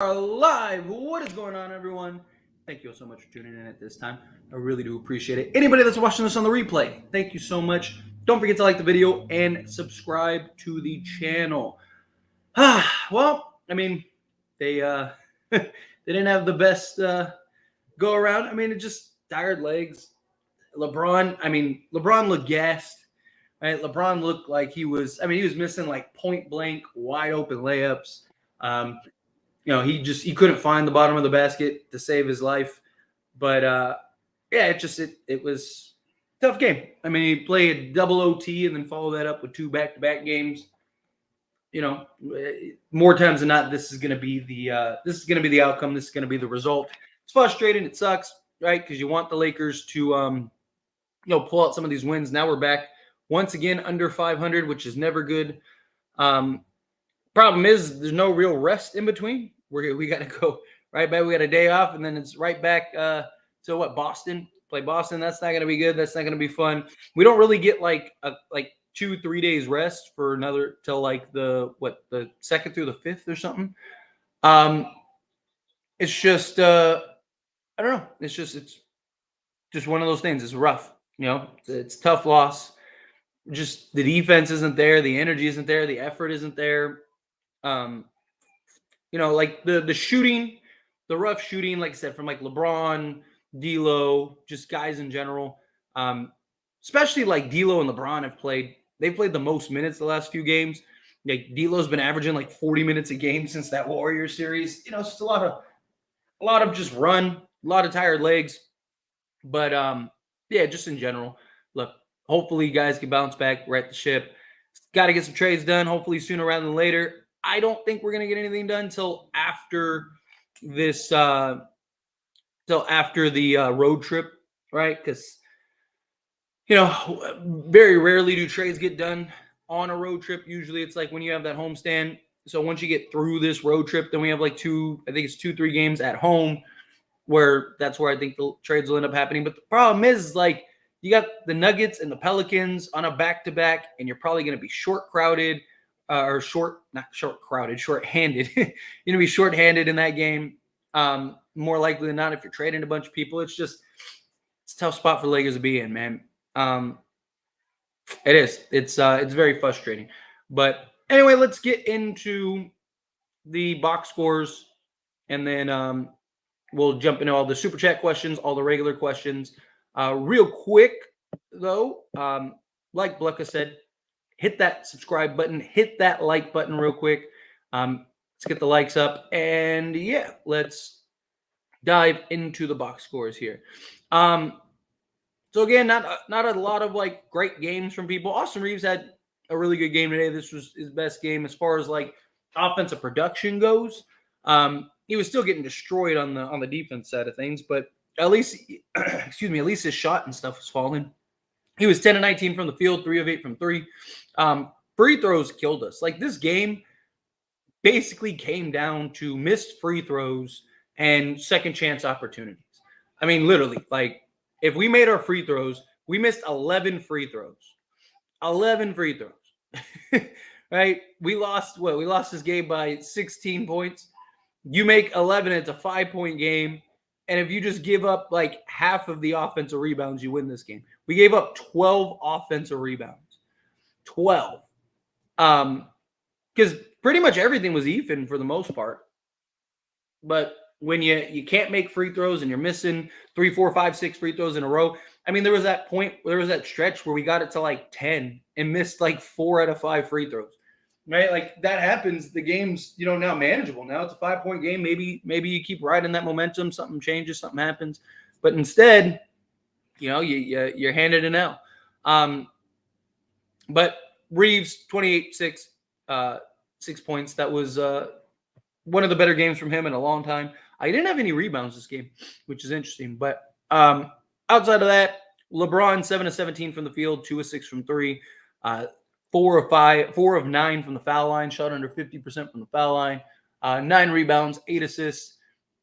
Are live. What is going on, everyone? Thank you all so much for tuning in at this time. I really do appreciate it. Anybody that's watching this on the replay, thank you so much. Don't forget to like the video and subscribe to the channel. Well, I mean, they they didn't have the best go around. I mean, it just tired legs. LeBron looked gassed. Right? LeBron looked like he was missing like point blank wide open layups. Um, he couldn't find the bottom of the basket to save his life. But yeah, it was a tough game. I mean, he played double OT and then followed that up with 2 back-to-back games. More times than not, this is going to be the outcome. This is going to be the result. It's frustrating. It sucks, right? Because you want the Lakers to pull out some of these wins. Now we're back once again under 500, which is never good. Problem is there's no real rest in between. We got to go right back. We got a day off, and then it's right back to Boston. Play Boston. That's not going to be good. That's not going to be fun. We don't really get like 2-3 days rest for another till like the 2nd through the 5th or something. It's just I don't know. It's just one of those things. It's rough. It's a tough loss. Just the defense isn't there. The energy isn't there. The effort isn't there. Like the shooting, the rough shooting, like I said, from like LeBron, D'Lo, just guys in general. Especially like D'Lo and LeBron they've played the most minutes the last few games. Like D'Lo's been averaging like 40 minutes a game since that Warriors series. It's just a lot of just run, a lot of tired legs. But yeah, just in general. Look, hopefully guys can bounce back, right the ship. Got to get some trades done, hopefully sooner rather than later. I don't think we're going to get anything done until after this, road trip, right? Because, very rarely do trades get done on a road trip. Usually it's like when you have that homestand. So once you get through this road trip, then we have like 2-3 games at home that's where I think the trades will end up happening. But the problem is like you got the Nuggets and the Pelicans on a back-to-back, and you're probably going to be short-handed. You're going to be short-handed in that game. More likely than not, if you're trading a bunch of people, it's a tough spot for Lakers to be in, man. It is. It's very frustrating. But anyway, let's get into the box scores, and then we'll jump into all the super chat questions, all the regular questions. Real quick, though, like Blecka said, hit that subscribe button, hit that like button real quick. Let's get the likes up. And, yeah, let's dive into the box scores here. So, again, not a lot of, like, great games from people. Austin Reeves had a really good game today. This was his best game as far as, like, offensive production goes. He was still getting destroyed on the defense side of things, but at least his shot and stuff was falling. He was 10-19 from the field, 3 of 8 from 3. Free throws killed us. Like, this game basically came down to missed free throws and second chance opportunities. I mean, literally, like, if we made our free throws, we missed 11 free throws. 11 free throws. Right? We lost this game by 16 points. You make 11, it's a 5-point game. And if you just give up like half of the offensive rebounds, you win this game. We gave up 12 offensive rebounds. 12. Because pretty much everything was even for the most part. But when you can't make free throws and you're missing 3, 4, 5, 6 free throws in a row. I mean, there was that stretch where we got it to like 10 and missed like 4 out of 5 free throws. Right? Like that happens. The game's, now manageable. Now it's a 5-point game. Maybe you keep riding that momentum. Something changes, something happens. But instead, you're handed an L. But Reeves, 28-6, 6 points. That was one of the better games from him in a long time. I didn't have any rebounds this game, which is interesting. But outside of that, LeBron 7 of 17 from the field, 2 of 6 from 3. 4 of 9 from the foul line, shot under 50% from the foul line, 9 rebounds, 8 assists,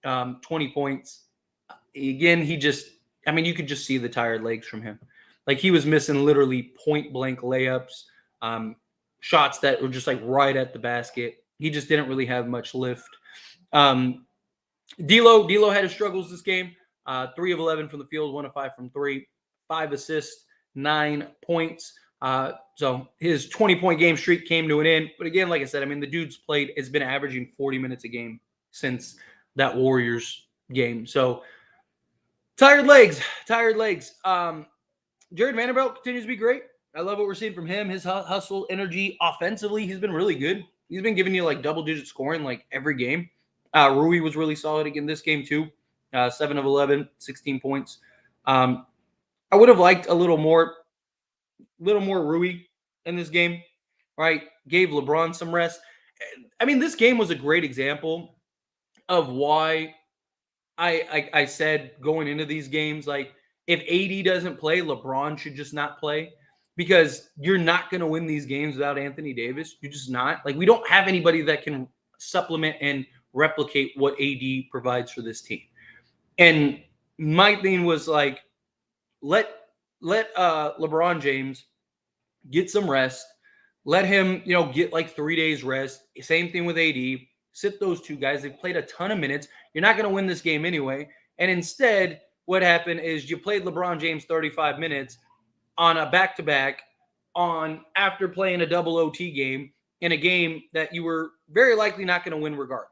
20 points. Again, you could just see the tired legs from him. Like he was missing literally point blank layups, shots that were just like right at the basket. He just didn't really have much lift. D'Lo had his struggles this game. 3 of 11 from the field, 1 of 5 from 3, 5 assists, 9 points. So his 20-point game streak came to an end. But again, like I said, I mean, the dude's has been averaging 40 minutes a game since that Warriors game. So tired legs. Jared Vanderbilt continues to be great. I love what we're seeing from him. His hustle, energy, offensively, he's been really good. He's been giving you like double-digit scoring like every game. Rui was really solid again this game too. 7 of 11, 16 points. I would have liked a little more Rui in this game, right? Gave LeBron some rest. I mean, this game was a great example of why I said going into these games, like, if AD doesn't play, LeBron should just not play, because you're not going to win these games without Anthony Davis. You're just not. Like, we don't have anybody that can supplement and replicate what AD provides for this team. And my thing was like, let LeBron James get some rest. Let him, get like 3 days rest. Same thing with AD. Sit those two guys. They've played a ton of minutes. You're not going to win this game anyway. And instead, what happened is you played LeBron James 35 minutes on a back-to-back after playing a double OT game in a game that you were very likely not going to win regardless.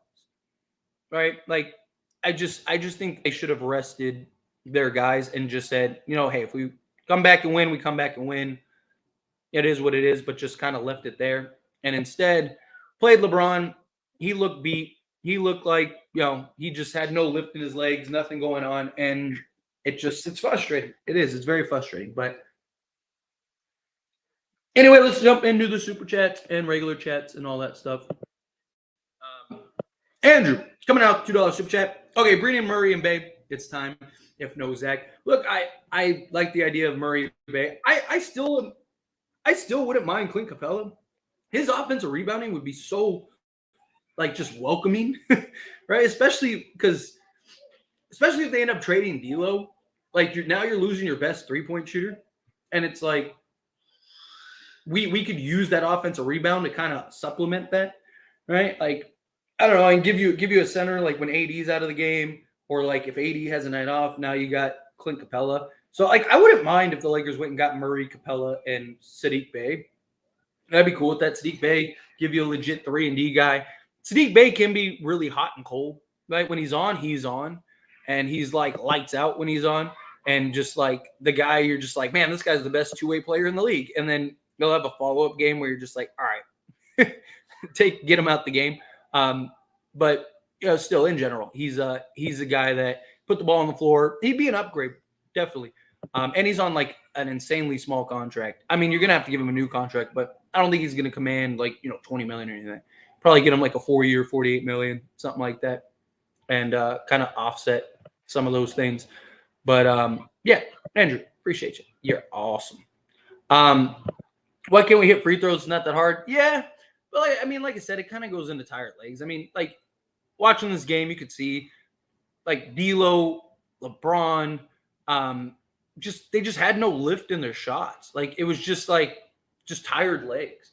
Right? Like, I just think they should have rested their guys and just said, hey, if we come back and win, we come back and win. It is what it is, but just kind of left it there. And instead, played LeBron. He looked beat. He looked like, he just had no lift in his legs, nothing going on. And it's frustrating. It is. It's very frustrating. But anyway, let's jump into the super chats and regular chats and all that stuff. Andrew, coming out, $2 super chat. Okay, Brandon Murray and Bay. It's time. If no Zach. Look, I like the idea of Murray and Bay. I still wouldn't mind Clint Capella. His offensive rebounding would be so, like, just welcoming, right? Especially if they end up trading D'Lo. Like, you're losing your best 3-point shooter, and it's like we could use that offensive rebound to kind of supplement that, right? Like, I don't know, and give you a center like when AD's out of the game, or like if AD has a night off, now you got Clint Capella. So, like, I wouldn't mind if the Lakers went and got Murray, Capella, and Saddiq Bey. That'd be cool with that. Saddiq Bey give you a legit 3-and-D guy. Saddiq Bey can be really hot and cold. Right? When he's on, and he's like lights out when he's on, and just like the guy you're just like, man, this guy's the best two-way player in the league. And then you'll have a follow-up game where you're just like, all right, get him out the game. But still in general, he's a guy that put the ball on the floor. He'd be an upgrade, definitely. And he's on like an insanely small contract. I mean, you're gonna have to give him a new contract, but I don't think he's gonna command like $20 million or anything. Probably get him like a 4-year, $48 million, something like that, and kind of offset some of those things. But yeah, Andrew, appreciate you. You're awesome. Why can't we hit free throws? It's not that hard. Yeah, but I mean, like I said, it kind of goes into tired legs. I mean, like watching this game, you could see like D'Lo, LeBron, they just had no lift in their shots. Like it was just tired legs.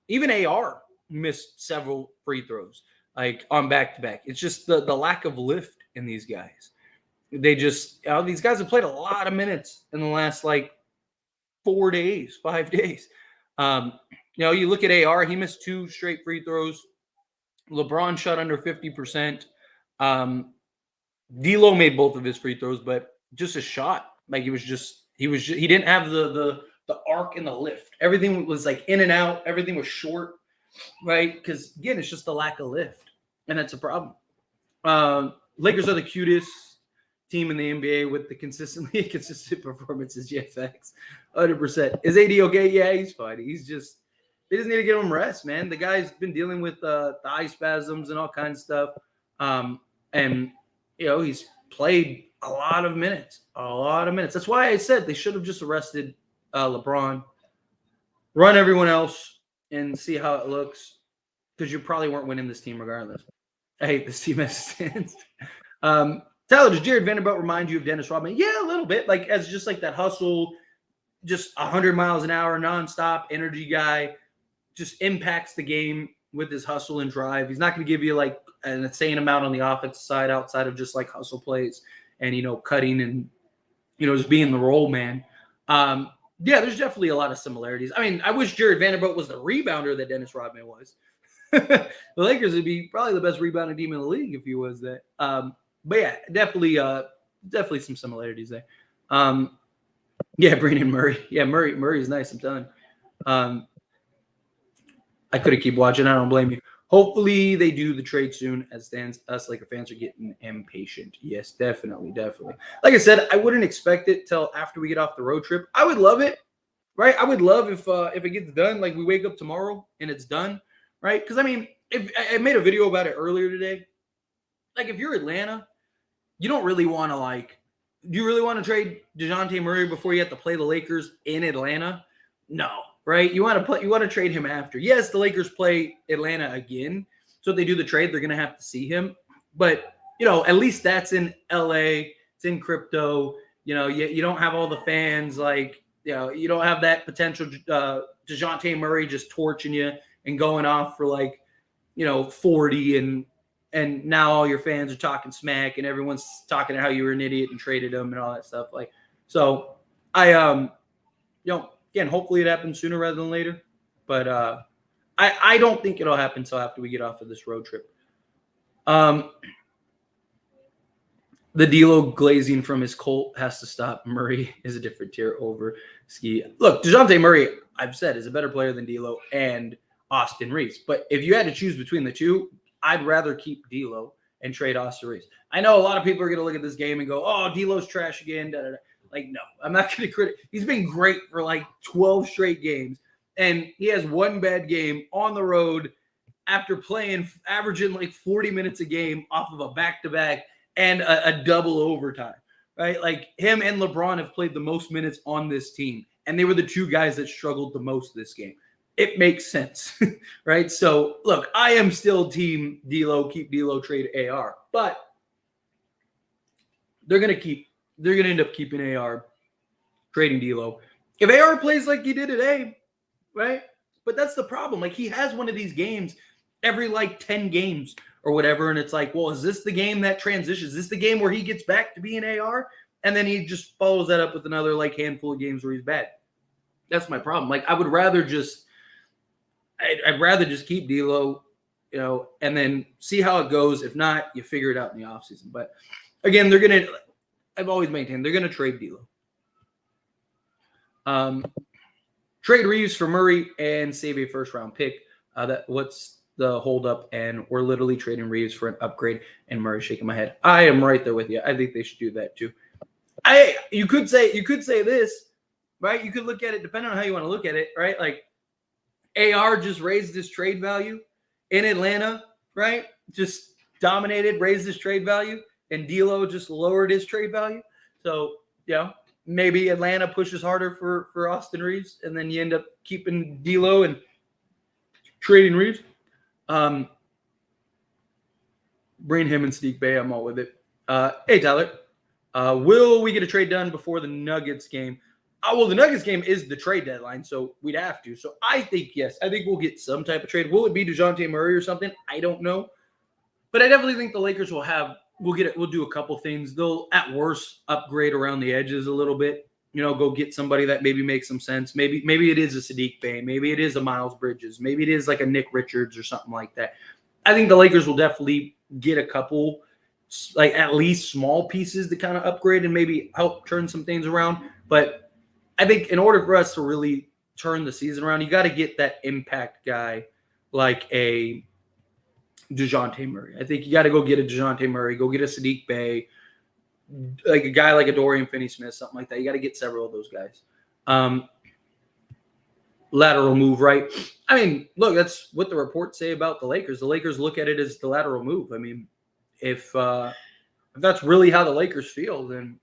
Even AR missed several free throws like on back-to-back. It's just the lack of lift in these guys. They just these guys have played a lot of minutes in the last like 5 days. You look at AR, he missed 2 straight free throws. LeBron shot under 50%. D'Lo made both of his free throws, but just a shot. Like he didn't have the arc and the lift. Everything was like in and out. Everything was short, right? Because again, it's just the lack of lift, and that's a problem. Lakers are the cutest team in the NBA with the consistent performances. GFX, 100%. Is AD okay? Yeah, he's fine. They just need to give him rest, man. The guy's been dealing with thigh spasms and all kinds of stuff, and he's played a lot of minutes. That's why I said they should have just arrested LeBron, run everyone else, and see how it looks, because you probably weren't winning this team regardless. I hate this team as it stands. Tyler, does Jared Vanderbilt remind you of Dennis Rodman? Yeah, a little bit. Like as just like that hustle, just 100 miles an hour, nonstop energy guy, just impacts the game. with his hustle and drive. He's not going to give you like an insane amount on the offensive side outside of just like hustle plays and, cutting and, just being the role man. Yeah, there's definitely a lot of similarities. I mean, I wish Jared Vanderbilt was the rebounder that Dennis Rodman was. The Lakers would be probably the best rebounding team in the league if he was that. But yeah, definitely some similarities there. Yeah, Brandon Murray. Yeah, Murray's nice, I'm telling you. I could have keep watching. I don't blame you. Hopefully they do the trade soon. As stands, us Laker fans are getting impatient. Yes, definitely. Like I said, I wouldn't expect it till after we get off the road trip. I would love it, right? I would love if it gets done. Like we wake up tomorrow and it's done, right? Because I mean, if I made a video about it earlier today. Like if you're Atlanta, you don't really want to do you really want to trade Dejounte Murray before you have to play the Lakers in Atlanta? No. Right? You want to trade him after. Yes, the Lakers play Atlanta again. So if they do the trade, they're going to have to see him. But, at least that's in LA. It's in crypto. You don't have all the fans you don't have that potential Dejounte Murray just torching you and going off for 40 and now all your fans are talking smack and everyone's talking how you were an idiot and traded him and all that stuff. So I again, hopefully it happens sooner rather than later. But I don't think it'll happen until after we get off of this road trip. The D'Lo glazing from his Colt has to stop. Murray is a different tier over Ski. Look, Dejounte Murray, I've said, is a better player than D'Lo and Austin Reeves. But if you had to choose between the two, I'd rather keep D'Lo and trade Austin Reeves. I know a lot of people are going to look at this game and go, oh, D'Lo's trash again. Da, da, da. No, I'm not going to criticize. He's been great for 12 straight games. And he has one bad game on the road after averaging 40 minutes a game off of a back-to-back and a double overtime, right? Him and LeBron have played the most minutes on this team. And they were the two guys that struggled the most this game. It makes sense, right? So, look, I am still team D'Lo, keep D'Lo, trade AR. But they're going to end up keeping AR, trading D'Lo. If AR plays like he did today, right? But that's the problem. He has one of these games every 10 games or whatever. And it's well, is this the game that transitions? Is this the game where he gets back to being AR? And then he just follows that up with another handful of games where he's bad. That's my problem. I would rather just keep D'Lo, and then see how it goes. If not, you figure it out in the offseason. But again, I've always maintained they're going to trade D'Lo. Trade Reeves for Murray and save a first-round pick. What's the holdup? And we're literally trading Reeves for an upgrade. And Murray shaking my head. I am right there with you. I think they should do that too. You could say this, right? You could look at it depending on how you want to look at it, right? AR just raised his trade value in Atlanta, right? Just dominated, raised his trade value. And D'Lo just lowered his trade value. So, maybe Atlanta pushes harder for Austin Reeves, and then you end up keeping D'Lo and trading Reeves. Bring him and Sadiq Bey. I'm all with it. Hey, Tyler. Will we get a trade done before the Nuggets game? Well, the Nuggets game is the trade deadline, so we'd have to. So I think, yes, I think we'll get some type of trade. Will it be Dejounte Murray or something? I don't know. But I definitely think the Lakers we'll do a couple things. They'll, at worst, upgrade around the edges a little bit. Go get somebody that maybe makes some sense. Maybe it is a Sadiq Bey. Maybe it is a Miles Bridges. Maybe it is a Nick Richards or something like that. I think the Lakers will definitely get a couple, at least small pieces to kind of upgrade and maybe help turn some things around. But I think in order for us to really turn the season around, you got to get that impact guy like a Dejounte Murray. I think you got to go get a Dejounte Murray, go get a Sadiq Bey, a guy like a Dorian Finney-Smith, something like that. You got to get several of those guys. Lateral move, right? I mean, look, that's what the reports say about the Lakers. The Lakers look at it as the lateral move. I mean, if that's really how the Lakers feel, then,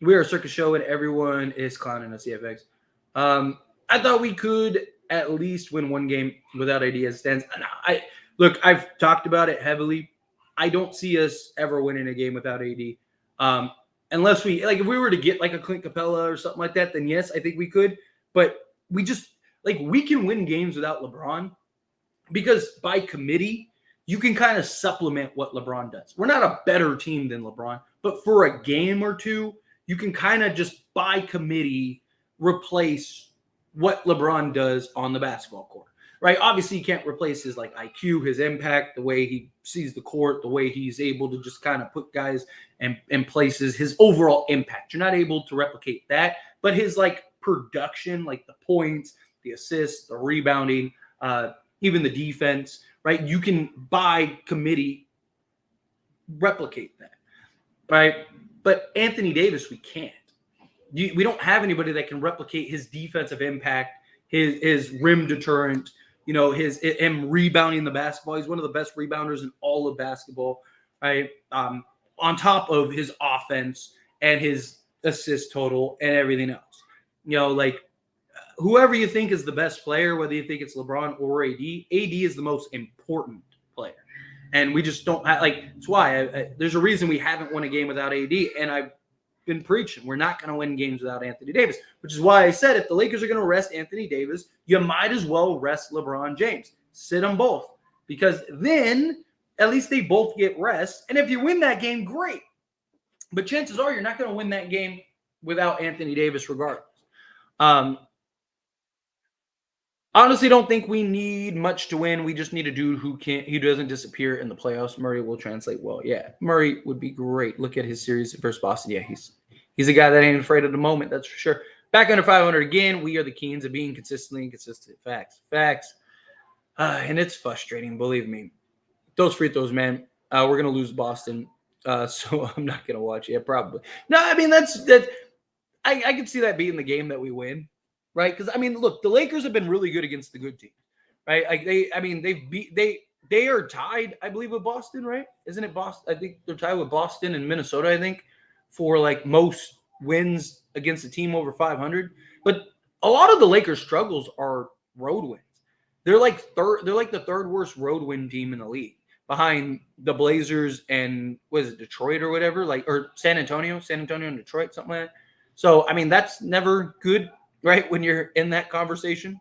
we are a circus show and everyone is clowning us, CFX. I thought we could at least win one game without AD as it stands. Look, I've talked about it heavily. I don't see us ever winning a game without AD. Unless if we were to get a Clint Capella or something like that, then yes, I think we could. But we just, Like, we can win games without LeBron because by committee, you can kind of supplement what LeBron does. We're not a better team than LeBron, but for a game or two, you can kind of just by committee replace what LeBron does on the basketball court. Right? Obviously, you can't replace his like IQ, his impact, the way he sees the court, the way he's able to just kind of put guys in places, his overall impact. You're not able to replicate that, but his like production, like the points, the assists, the rebounding, even the defense, right? You can by committee replicate that, right? But Anthony Davis, we can't. We don't have anybody that can replicate his defensive impact, his rim deterrent, him rebounding the basketball. He's one of the best rebounders in all of basketball, right? On top of his offense and his assist total and everything else. Like whoever you think is the best player, whether you think it's LeBron or AD is the most important player. And we just don't have, that's why there's a reason we haven't won a game without AD. And I've been preaching, we're not going to win games without Anthony Davis, which is why I said if the Lakers are going to rest Anthony Davis, you might as well rest LeBron James. Sit them both, because then at least they both get rest. And if you win that game, great. But chances are you're not going to win that game without Anthony Davis regardless. Honestly, don't think we need much to win. We just need a dude who doesn't disappear in the playoffs. Murray will translate well. Yeah, Murray would be great. Look at his series versus Boston. Yeah, he's a guy that ain't afraid of the moment. That's for sure. Back under 500 again. We are the kings of being consistently inconsistent. Facts. And it's frustrating, believe me. Those free throws, man. We're gonna lose Boston, so I'm not gonna watch it. Yeah, probably. No, I mean that's. I could see that being the game that we win. Right, because I mean, look, the Lakers have been really good against the good teams, right? Like they are tied, I believe, with Boston, right? Isn't it Boston? I think they're tied with Boston and Minnesota, I think, for like most wins against a team over 500. But a lot of the Lakers' struggles are road wins. They're like the third worst road win team in the league, behind the Blazers and what is it, Detroit or whatever, or San Antonio and Detroit, something like that. So I mean, that's never good. Right, when you're in that conversation.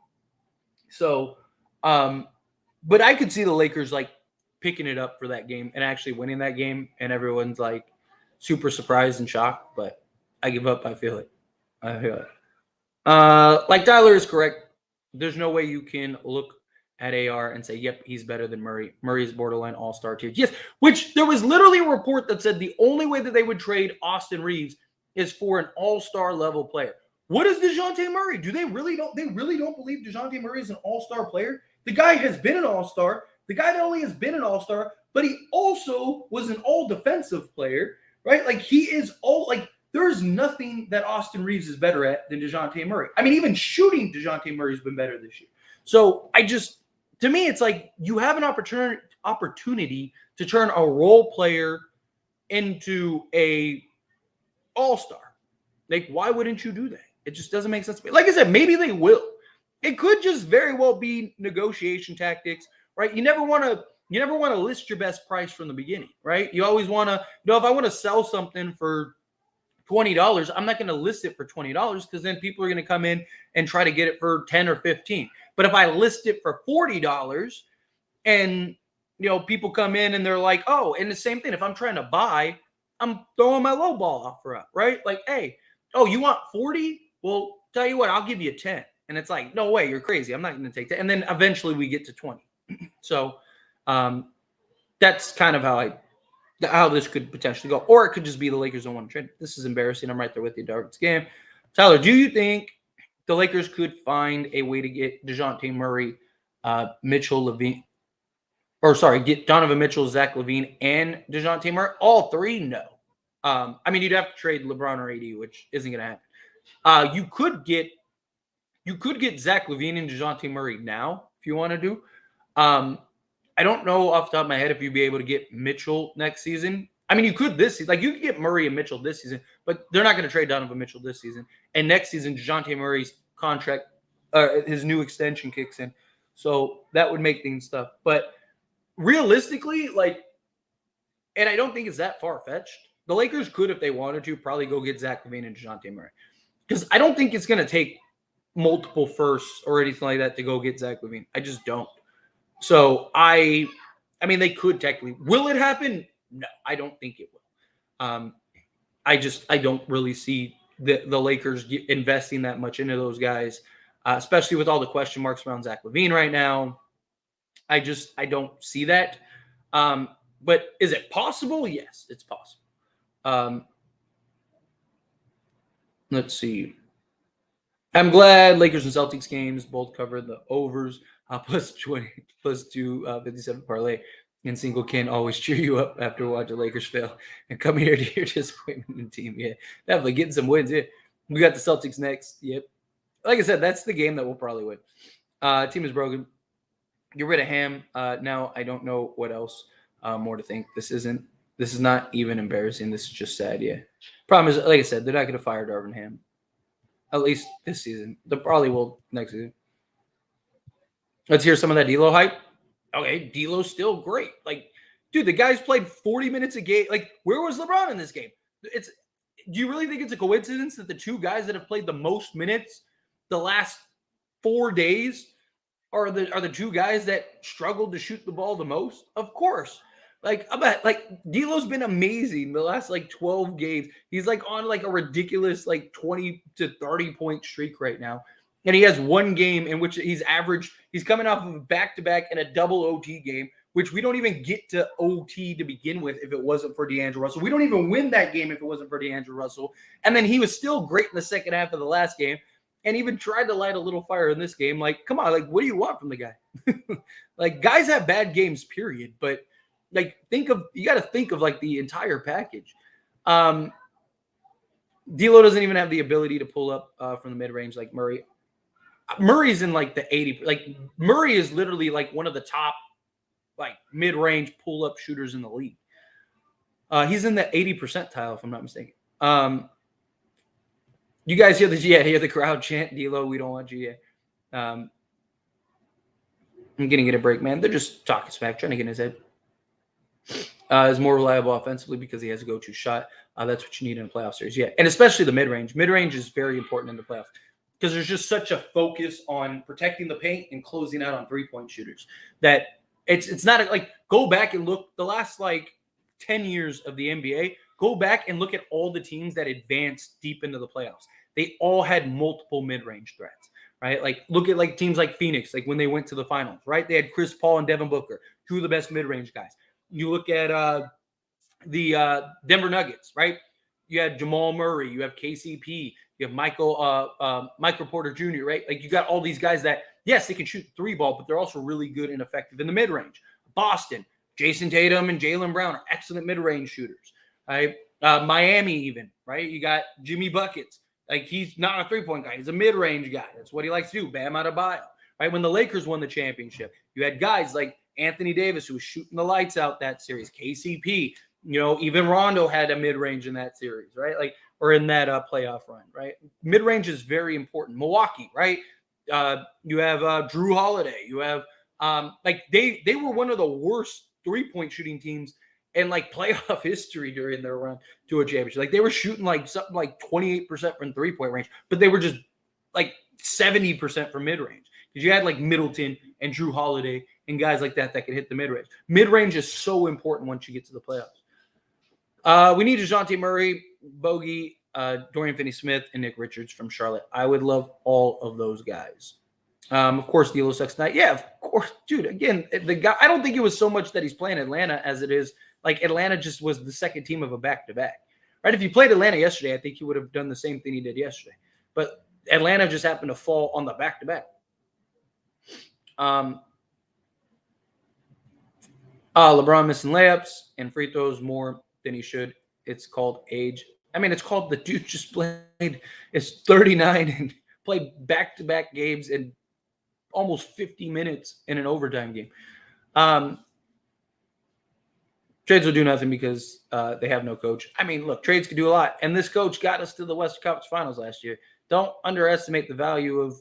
So, but I could see the Lakers like picking it up for that game and actually winning that game, and everyone's like super surprised and shocked. But I give up. I feel it. Like Tyler is correct. There's no way you can look at AR and say, "Yep, he's better than Murray." Murray is borderline all-star tier. Yes, which there was literally a report that said the only way that they would trade Austin Reeves is for an all-star level player. What is Dejounte Murray? They really don't believe Dejounte Murray is an all-star player? The guy has been an all-star. The guy not only has been an all-star, but he also was an all-defensive player, right? Like he is there's nothing that Austin Reeves is better at than Dejounte Murray. I mean, even shooting Dejounte Murray has been better this year. So to me, it's like you have an opportunity to turn a role player into a all-star. Like, why wouldn't you do that? It just doesn't make sense to me. Like I said, maybe they will. It could just very well be negotiation tactics, right? You never want to list your best price from the beginning, right? You always want to, if I want to sell something for $20, I'm not going to list it for $20 because then people are going to come in and try to get it for 10 or 15. But if I list it for $40 and people come in and they're like, oh, and the same thing, if I'm trying to buy, I'm throwing my low ball offer up, right? Like, hey, oh, you want 40? Well, tell you what, I'll give you 10. And it's like, no way, you're crazy. I'm not going to take that. And then eventually we get to 20. So that's kind of how this could potentially go. Or it could just be the Lakers don't want to trade. This is embarrassing. I'm right there with you, dog. It's game. Tyler, do you think the Lakers could find a way to get Dejounte Murray, get Donovan Mitchell, Zach LaVine, and Dejounte Murray? All three? No. I mean, you'd have to trade LeBron or AD, which isn't going to happen. You could get Zach LaVine and Dejounte Murray now if you want to do. I don't know off the top of my head if you'd be able to get Mitchell next season. I mean, you could this season. Like, you could get Murray and Mitchell this season, but they're not going to trade Donovan Mitchell this season. And next season, Dejounte Murray's contract, his new extension kicks in. So that would make things tough. But realistically, and I don't think it's that far-fetched, the Lakers could, if they wanted to, probably go get Zach LaVine and Dejounte Murray. Because I don't think it's going to take multiple firsts or anything like that to go get Zach LaVine. I just don't. So I mean, they could technically. Will it happen? No, I don't think it will. I don't really see the Lakers investing that much into those guys, especially with all the question marks around Zach LaVine right now. I don't see that. But is it possible? Yes, it's possible. Let's see. I'm glad Lakers and Celtics games both covered the overs, plus 20, plus 257 parlay. And single can always cheer you up after watching Lakers fail and come here to your disappointment in team. Yeah, definitely getting some wins. Yeah, we got the Celtics next. Yep. Like I said, that's the game that we'll probably win. Team is broken. Get rid of Ham. Now I don't know what else more to think. This is not even embarrassing. This is just sad. Yeah. Problem is, like I said, they're not going to fire Darvin Ham. At least this season. They probably will next season. Let's hear some of that D'Lo hype. Okay, D'Lo's still great. Like, dude, the guy's played 40 minutes a game. Like, where was LeBron in this game? Do you really think it's a coincidence that the two guys that have played the most minutes the last 4 days are the two guys that struggled to shoot the ball the most? Of course. Like, I bet, like, D'Lo's been amazing the last, 12 games. He's, on, a ridiculous, 20 to 30 point streak right now. And he has one game in which he's coming off of a back-to-back and a double OT game, which we don't even get to OT to begin with if it wasn't for D'Angelo Russell. We don't even win that game if it wasn't for D'Angelo Russell. And then he was still great in the second half of the last game and even tried to light a little fire in this game. Like, come on, what do you want from the guy? Guys have bad games, period. But you got to think of the entire package. D'Lo doesn't even have the ability to pull up from the mid range like Murray. Murray's in the 80. Murray is literally one of the top mid range pull up shooters in the league. He's in the 80 percentile if I'm not mistaken. You guys hear the crowd chant D'Lo, we don't want you. I'm gonna get a break, man. They're just talking smack, trying to get in his head. Is more reliable offensively because he has a go-to shot. That's what you need in a playoff series. Yeah, and especially the mid-range. Mid-range is very important in the playoffs because there's just such a focus on protecting the paint and closing out on three-point shooters that it's not go back and look the last 10 years of the NBA. Go back and look at all the teams that advanced deep into the playoffs. They all had multiple mid-range threats, right? Look at teams like Phoenix, when they went to the finals, right? They had Chris Paul and Devin Booker, two of the best mid-range guys. You look at the Denver Nuggets, right? You had Jamal Murray, you have KCP, you have Michael Porter Jr., right? You got all these guys that, yes, they can shoot the three ball, but they're also really good and effective in the mid-range. Boston, Jason Tatum and Jaylen Brown are excellent mid-range shooters, right? Miami even, right? You got Jimmy Buckets. He's not a three-point guy. He's a mid-range guy. That's what he likes to do. Bam Adebayo, right? When the Lakers won the championship, you had guys like Anthony Davis, who was shooting the lights out that series. KCP, even Rondo had a mid-range in that series, right? Or in that playoff run, right? Mid-range is very important. Milwaukee, right? You have Jrue Holiday. You have they were one of the worst three-point shooting teams in playoff history during their run to a championship. They were shooting something 28% from three-point range, but they were just 70% from mid-range. Because you had Middleton and Jrue Holiday and guys like that could hit the mid-range. Mid-range is so important once you get to the playoffs. We need Dejounte Murray, Bogey, Dorian Finney-Smith, and Nick Richards from Charlotte. I would love all of those guys. Of course, D'Lo sucks tonight. Yeah, of course. Dude, again, the guy. I don't think it was so much that he's playing Atlanta as it is Atlanta just was the second team of a back-to-back. Right? If he played Atlanta yesterday, I think he would have done the same thing he did yesterday. But Atlanta just happened to fall on the back-to-back. LeBron missing layups and free throws more than he should. It's called age. I mean, it's called the dude just played. It's 39 and played back-to-back games in almost 50 minutes in an overtime game. Trades will do nothing because they have no coach. I mean, look, trades could do a lot. And this coach got us to the Western Conference Finals last year. Don't underestimate the value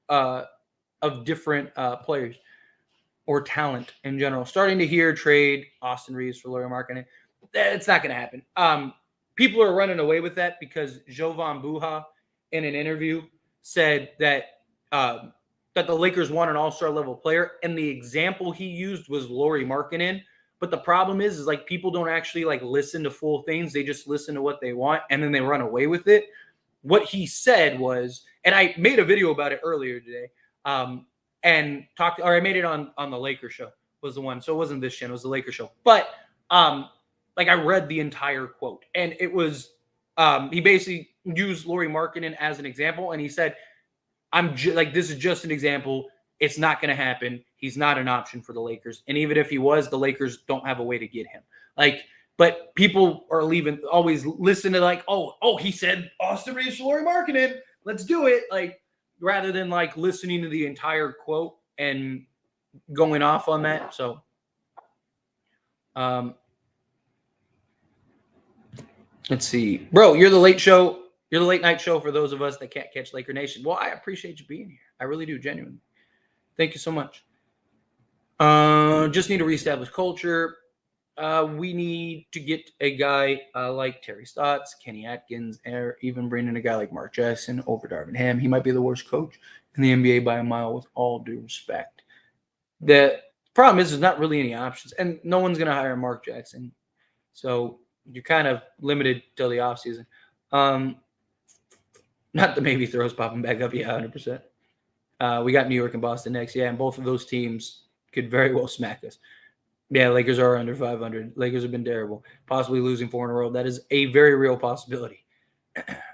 of different players or talent in general. Starting to hear trade Austin Reeves for Lauri Markkanen. It's not going to happen. People are running away with that because Jovan Buha in an interview said that that the Lakers want an all-star level player, and the example he used was Lauri Markkanen. But the problem is like people don't actually like listen to full things. They just listen to what they want, and then they run away with it. What he said was, and I made a video about it earlier today, and talked, or I made it on the Lakers show was the one. So it wasn't this channel, it was the Lakers show. But like I read the entire quote, and it was he basically used Lauri Markkanen as an example, and he said, like, this is just an example. It's not going to happen. He's not an option for the Lakers. And even if he was, the Lakers don't have a way to get him. Like, but people are always listen to like, oh, he said Austin Reeves, Lauri Markkanen. Let's do it. Like, rather than like listening to the entire quote and going off on that. So, let's see, bro, you're the late show. You're the late night show for those of us that can't catch Laker Nation. Well, I appreciate you being here. I really do, genuinely. Thank you so much. Just need to reestablish culture. We need to get a guy like Terry Stotts, Kenny Atkins, or even bring in a guy like Mark Jackson over Darvin Ham. He might be the worst coach in the NBA by a mile, with all due respect. The problem is there's not really any options, and no one's going to hire Mark Jackson. So you're kind of limited till the offseason. Not the maybe throws popping back up. Yeah, 100%. We got New York and Boston next. Yeah, and both of those teams could very well smack us. Yeah, Lakers are under 500. Lakers have been terrible. Possibly losing 4 in a row. That is a very real possibility.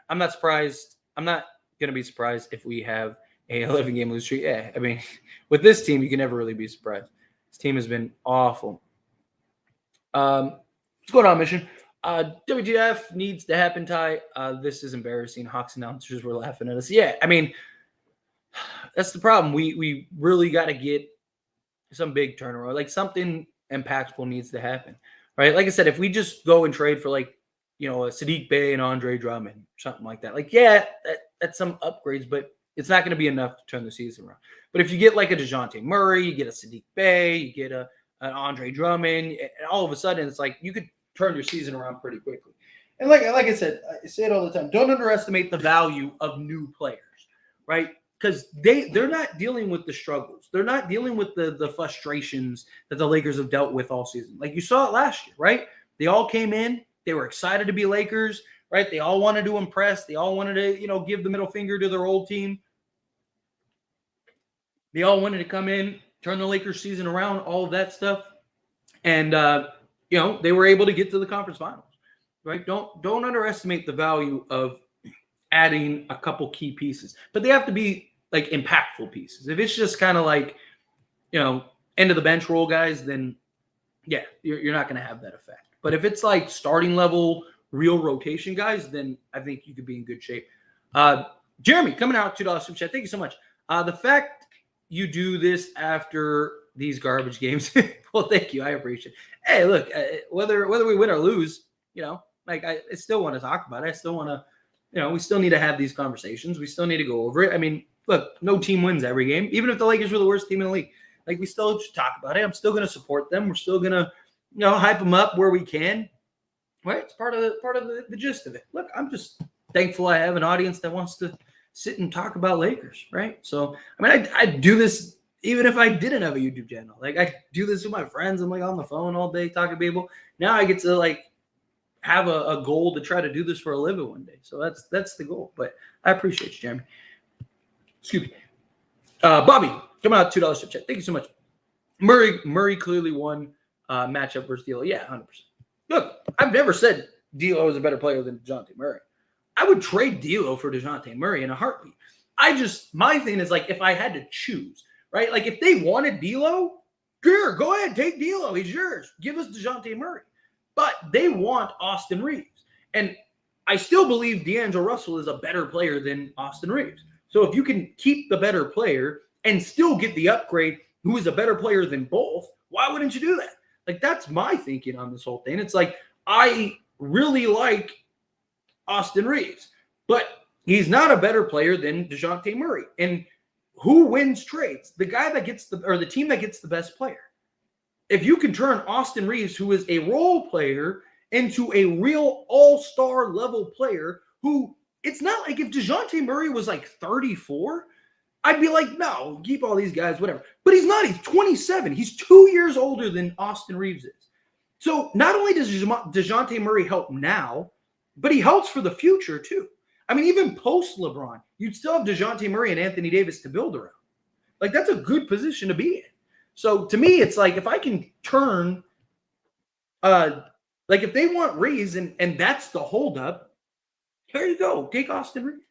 I'm not surprised. I'm not going to be surprised if we have a 11-game lose streak. Yeah, I mean, with this team, you can never really be surprised. This team has been awful. What's going on, Mission? WTF needs to happen, Ty. This is embarrassing. Hawks announcers were laughing at us. Yeah, I mean, that's the problem. We really got to get some big turnaround. Like, something impactful needs to happen, right? Like I said, if we just go and trade for, like, you know, a Sadiq Bey and Andre Drummond, something like that. Like, yeah, that's some upgrades, but it's not going to be enough to turn the season around. But if you get like a Dejounte Murray, you get a Sadiq Bey, you get an Andre Drummond, and all of a sudden it's like you could turn your season around pretty quickly. And like I said, I say it all the time, don't underestimate the value of new players, right? Because they're not dealing with the struggles. They're not dealing with the frustrations that the Lakers have dealt with all season. Like you saw it last year, right? They all came in. They were excited to be Lakers, right? They all wanted to impress. They all wanted to, you know, give the middle finger to their old team. They all wanted to come in, turn the Lakers season around, all of that stuff. And, you know, they were able to get to the conference finals, right? Don't underestimate the value of adding a couple key pieces, but they have to be like impactful pieces. If it's just kind of like, you know, end of the bench role guys, then yeah, you're not going to have that effect. But if it's like starting level, real rotation guys, then I think you could be in good shape. Jeremy coming out, $2 super chat. Thank you so much. The fact you do this after these garbage games, well, thank you. I appreciate it. Hey, look, whether we win or lose, you know, like I still want to talk about it. I still want to, you know, we still need to have these conversations. We still need to go over it. I mean, look, no team wins every game. Even if the Lakers were the worst team in the league, like we still should talk about it. I'm still going to support them. We're still going to, you know, hype them up where we can. Right? It's part of the gist of it. Look, I'm just thankful I have an audience that wants to sit and talk about Lakers. Right? So, I mean, I do this even if I didn't have a YouTube channel. Like I do this with my friends. I'm like on the phone all day talking to people. Now I get to like have a goal to try to do this for a living one day. So that's the goal. But I appreciate you, Jeremy. Excuse me. Bobby, coming out, $2 super chat. Thank you so much. Murray clearly won matchup versus D'Lo. Yeah, 100%. Look, I've never said D'Lo is a better player than Dejounte Murray. I would trade D'Lo for Dejounte Murray in a heartbeat. My thing is like if I had to choose, right? Like if they wanted D'Lo, sure, go ahead, take D'Lo. He's yours. Give us Dejounte Murray. But they want Austin Reeves. And I still believe D'Angelo Russell is a better player than Austin Reeves. So if you can keep the better player and still get the upgrade who is a better player than both, why wouldn't you do that? Like, that's my thinking on this whole thing. It's like, I really like Austin Reeves, but he's not a better player than Dejounte Murray. And who wins trades? The guy that gets the team that gets the best player. If you can turn Austin Reeves, who is a role player, into a real all-star level player who it's not like if Dejounte Murray was like 34, I'd be like, no, keep all these guys, whatever. But he's not. He's 27. He's 2 years older than Austin Reeves is. So not only does Dejounte Murray help now, but he helps for the future too. I mean, even post LeBron, you'd still have Dejounte Murray and Anthony Davis to build around. Like, that's a good position to be in. So to me, it's like if I can turn, like if they want Reeves and that's the holdup, here you go. Take Austin Reeves.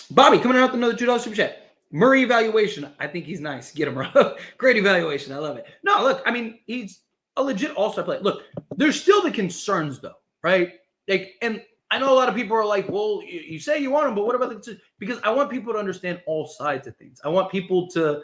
Bobby coming out with another $2 super chat. Murray evaluation. I think he's nice. Get him, bro. Great evaluation. I love it. No, look, I mean, he's a legit all-star player. Look, there's still the concerns, though, right? Like, and I know a lot of people are like, well, you say you want him, but what about the – because I want people to understand all sides of things. I want people to,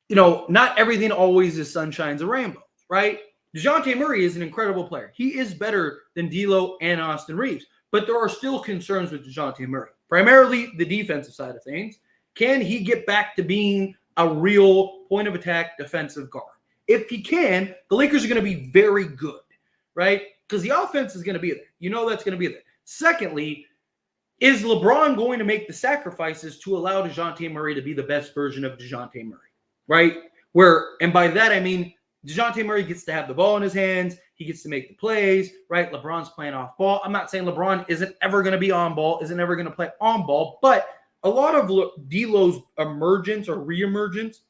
not everything always is sunshines and rainbows, right? Dejounte Murray is an incredible player. He is better than D'Lo and Austin Reeves, but there are still concerns with Dejounte Murray, primarily the defensive side of things. Can he get back to being a real point-of-attack defensive guard? If he can, the Lakers are going to be very good, right? Because the offense is going to be there. That's going to be there. Secondly, is LeBron going to make the sacrifices to allow Dejounte Murray to be the best version of Dejounte Murray, right? And by that, I mean Dejounte Murray gets to have the ball in his hands. He gets to make the plays, right? LeBron's playing off ball. I'm not saying LeBron isn't ever going to be on ball, isn't ever going to play on ball, but a lot of D'Lo's emergence or reemergence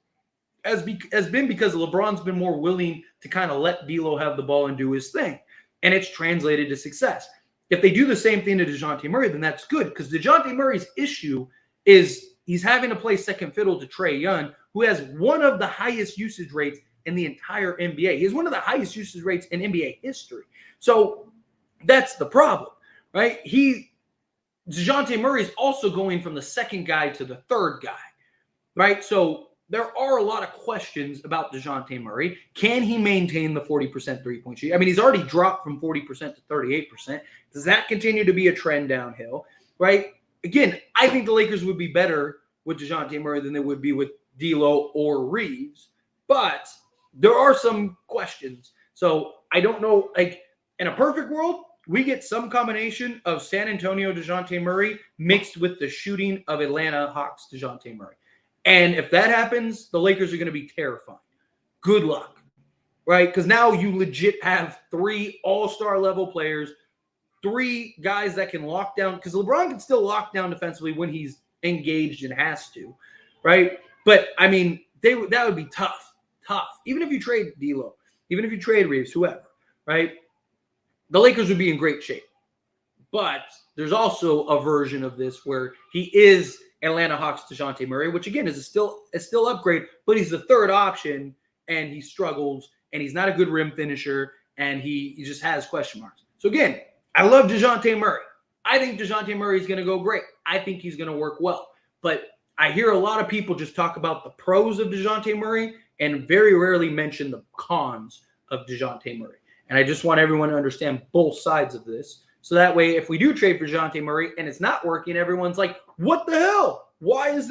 has been because LeBron's been more willing to kind of let D'Lo have the ball and do his thing. And it's translated to success. If they do the same thing to Dejounte Murray, then that's good because Dejounte Murray's issue is he's having to play second fiddle to Trae Young, who has one of the highest usage rates in the entire NBA. He has one of the highest usage rates in NBA history. So that's the problem, right? Dejounte Murray is also going from the second guy to the third guy, right? So there are a lot of questions about Dejounte Murray. Can he maintain the 40% three-point shoot? I mean, he's already dropped from 40% to 38%. Does that continue to be a trend downhill, right? Again, I think the Lakers would be better with Dejounte Murray than they would be with D'Lo or Reeves, but there are some questions. So I don't know, like in a perfect world, we get some combination of San Antonio Dejounte Murray mixed with the shooting of Atlanta Hawks Dejounte Murray. And if that happens, the Lakers are going to be terrifying. Good luck, right? Because now you legit have 3 all-star level players, 3 guys that can lock down, because LeBron can still lock down defensively when he's engaged and has to, right? But, I mean, that would be tough. Even if you trade D'Lo, even if you trade Reeves, whoever, right? The Lakers would be in great shape. But there's also a version of this where he is Atlanta Hawks Dejounte Murray, which again is still upgrade, but he's the third option and he struggles and he's not a good rim finisher and he just has question marks. So again, I love Dejounte Murray. I think Dejounte Murray is going to go great. I think he's going to work well. But I hear a lot of people just talk about the pros of Dejounte Murray and very rarely mention the cons of Dejounte Murray. And I just want everyone to understand both sides of this. So that way, if we do trade for Dejounte Murray and it's not working, everyone's like, what the hell? Why is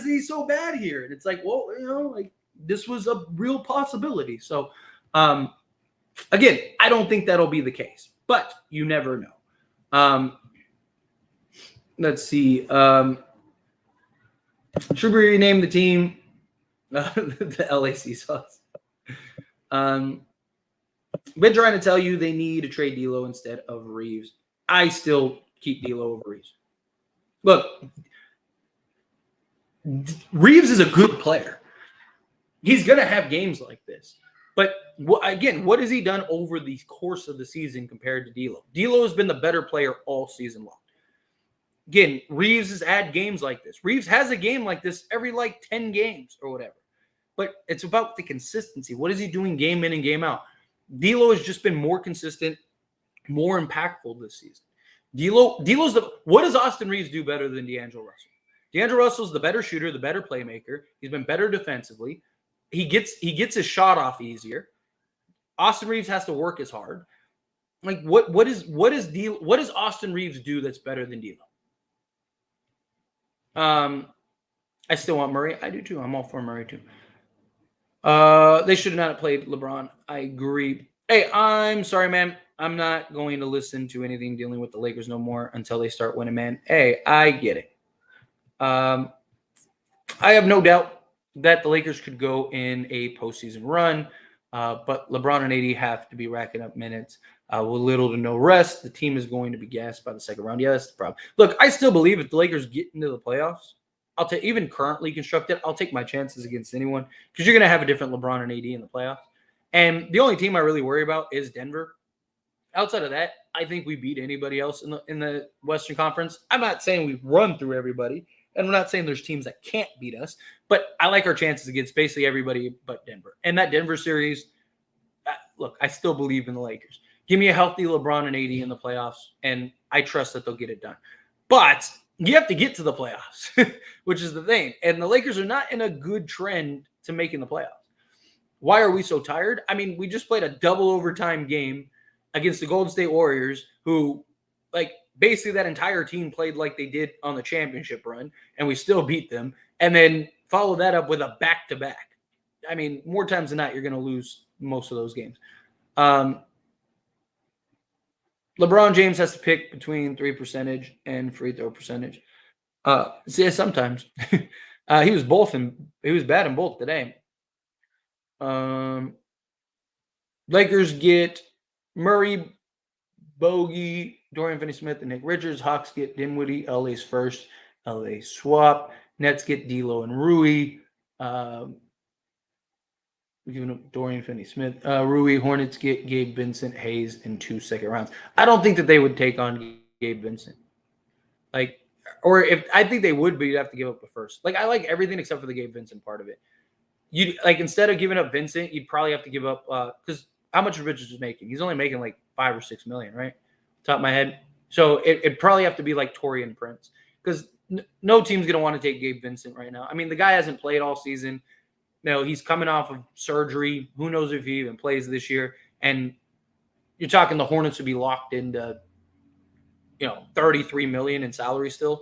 he so bad here? And it's like, well, like this was a real possibility. So again, I don't think that'll be the case, but you never know. Let's see. Should we rename the team the LAC Sauce? Been trying to tell you they need to trade D'Lo instead of Reeves. I still keep D'Lo over Reeves. Look, Reeves is a good player. He's going to have games like this. But again, what has he done over the course of the season compared to D'Lo? D'Lo has been the better player all season long. Again, Reeves has had games like this. Reeves has a game like this every 10 games or whatever. But it's about the consistency. What is he doing game in and game out? D'Lo has just been more consistent, more impactful this season. What does Austin Reeves do better than D'Angelo Russell? D'Angelo Russell's the better shooter, the better playmaker. He's been better defensively. He gets his shot off easier. Austin Reeves has to work as hard. Like what does Austin Reeves do that's better than D'Lo? I still want Murray. I do too. I'm all for Murray too. They should not have played LeBron. I agree. Hey, I'm sorry, man. I'm not going to listen to anything dealing with the Lakers no more until they start winning, man. Hey, I get it. I have no doubt that the Lakers could go in a postseason run, but LeBron and AD have to be racking up minutes with little to no rest. The team is going to be gassed by the second round. Yeah, that's the problem. Look, I still believe if the Lakers get into the playoffs, I'll take even currently constructed. I'll take my chances against anyone because you're going to have a different LeBron and AD in the playoffs. And the only team I really worry about is Denver. Outside of that, I think we beat anybody else in the Western Conference. I'm not saying we run through everybody, and I'm not saying there's teams that can't beat us, but I like our chances against basically everybody but Denver. And that Denver series, look, I still believe in the Lakers. Give me a healthy LeBron and AD in the playoffs, and I trust that they'll get it done. But you have to get to the playoffs, which is the thing. And the Lakers are not in a good trend to making the playoffs. Why are we so tired? I mean, we just played a double overtime game against the Golden State Warriors, who, like, basically that entire team played like they did on the championship run, and we still beat them. And then follow that up with a back-to-back. I mean, more times than not, you're going to lose most of those games. LeBron James has to pick between 3% and free throw percentage. See, sometimes he was bad in both today. Lakers get Murray, Bogey, Dorian Finney-Smith, and Nick Richards. Hawks get Dinwiddie. LA's first. LA swap. Nets get D'Lo and Rui. Giving up Dorian Finney-Smith. Rui. Hornets get Gabe Vincent, Hayes, and 2 second rounds. I don't think that they would take on Gabe Vincent. Or if I think they would, but you'd have to give up the first. I like everything except for the Gabe Vincent part of it. You instead of giving up Vincent, you'd probably have to give up because how much Richards is making? He's only making like $5 or $6 million, right? Top of my head. So it'd probably have to be like Taurean Prince because no team's gonna want to take Gabe Vincent right now. I mean, the guy hasn't played all season. No, he's coming off of surgery. Who knows if he even plays this year? And you're talking the Hornets would be locked into, $33 million in salary still.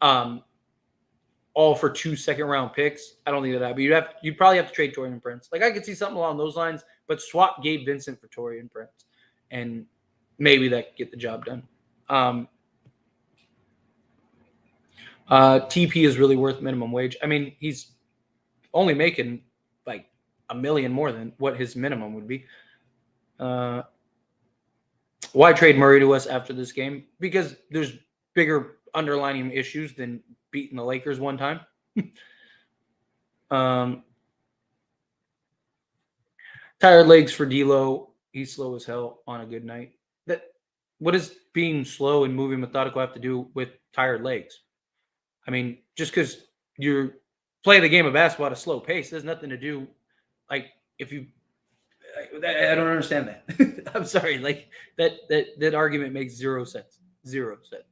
All for 2 second-round picks. I don't think that. But you'd probably have to trade Taurean Prince. I could see something along those lines, but swap Gabe Vincent for Taurean Prince, and maybe that could get the job done. TP is really worth minimum wage. I mean, he's only making like $1 million more than what his minimum would be. Why trade Murray to us after this game? Because there's bigger underlying issues than beating the Lakers one time. Tired legs for D'Lo. He's slow as hell on a good night. What does being slow and moving methodical have to do with tired legs? I mean, just because you're playing the game of basketball at a slow pace, there's nothing to do. If you, I don't understand that. I'm sorry. That argument makes zero sense. Zero sense.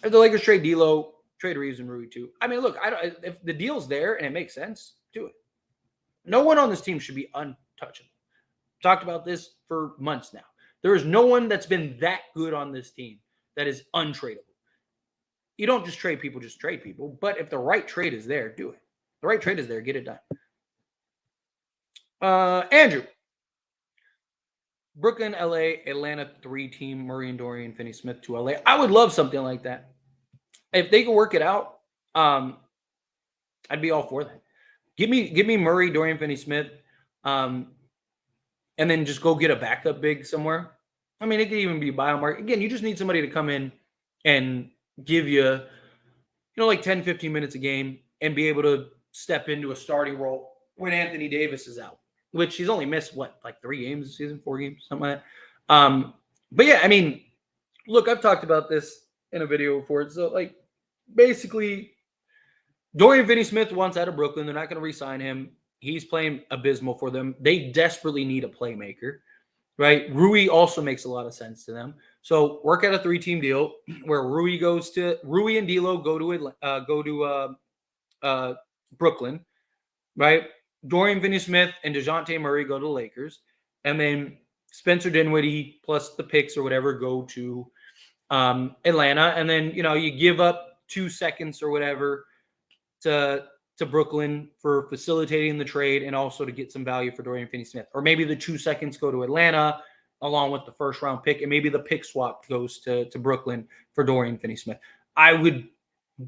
If the Lakers trade D'Lo, trade Reeves and Rui too. I mean, look, if the deal's there and it makes sense, do it. No one on this team should be untouchable. Talked about this for months now. There is no one that's been that good on this team that is untradeable. You don't just trade people, just trade people. But if the right trade is there, do it. The right trade is there, get it done. Andrew. Brooklyn, LA, Atlanta 3-team, Murray and Dorian Finney-Smith to LA. I would love something like that. If they could work it out, I'd be all for that. Give me Murray, Dorian Finney-Smith, and then just go get a backup big somewhere. I mean, it could even be Biomark. Again, you just need somebody to come in and give you, like 10, 15 minutes a game and be able to step into a starting role when Anthony Davis is out, which he's only missed, 3 games this season, 4 games, something like that. But yeah, I mean, look, I've talked about this in a video before. So, basically, Dorian Finney-Smith wants out of Brooklyn. They're not going to re-sign him. He's playing abysmal for them. They desperately need a playmaker, right? Rui also makes a lot of sense to them. So work out a 3-team deal where Rui and D'Lo go to Brooklyn, right? Dorian Finney-Smith and Dejounte Murray go to the Lakers, and then Spencer Dinwiddie plus the picks or whatever go to Atlanta, and then you give up 2 seconds or whatever to to Brooklyn for facilitating the trade and also to get some value for Dorian Finney-Smith. Or maybe the 2 seconds go to Atlanta along with the first round pick, and maybe the pick swap goes to Brooklyn for Dorian Finney-Smith. I would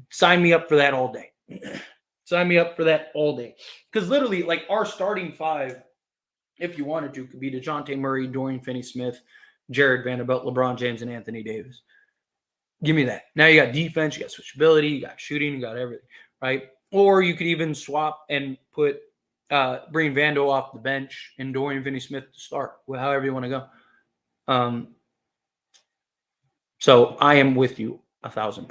sign me up for that all day. Sign me up for that all day. Because literally, like, our starting 5, if you wanted to, could be Dejounte Murray, Dorian Finney-Smith, Jared Vanderbilt, LeBron James, and Anthony Davis. Give me that. Now you got defense, you got switchability, you got shooting, you got everything, right? Or you could even swap and bring Vando off the bench and Dorian Finney-Smith to start, however you want to go. So I am with you 1,000%.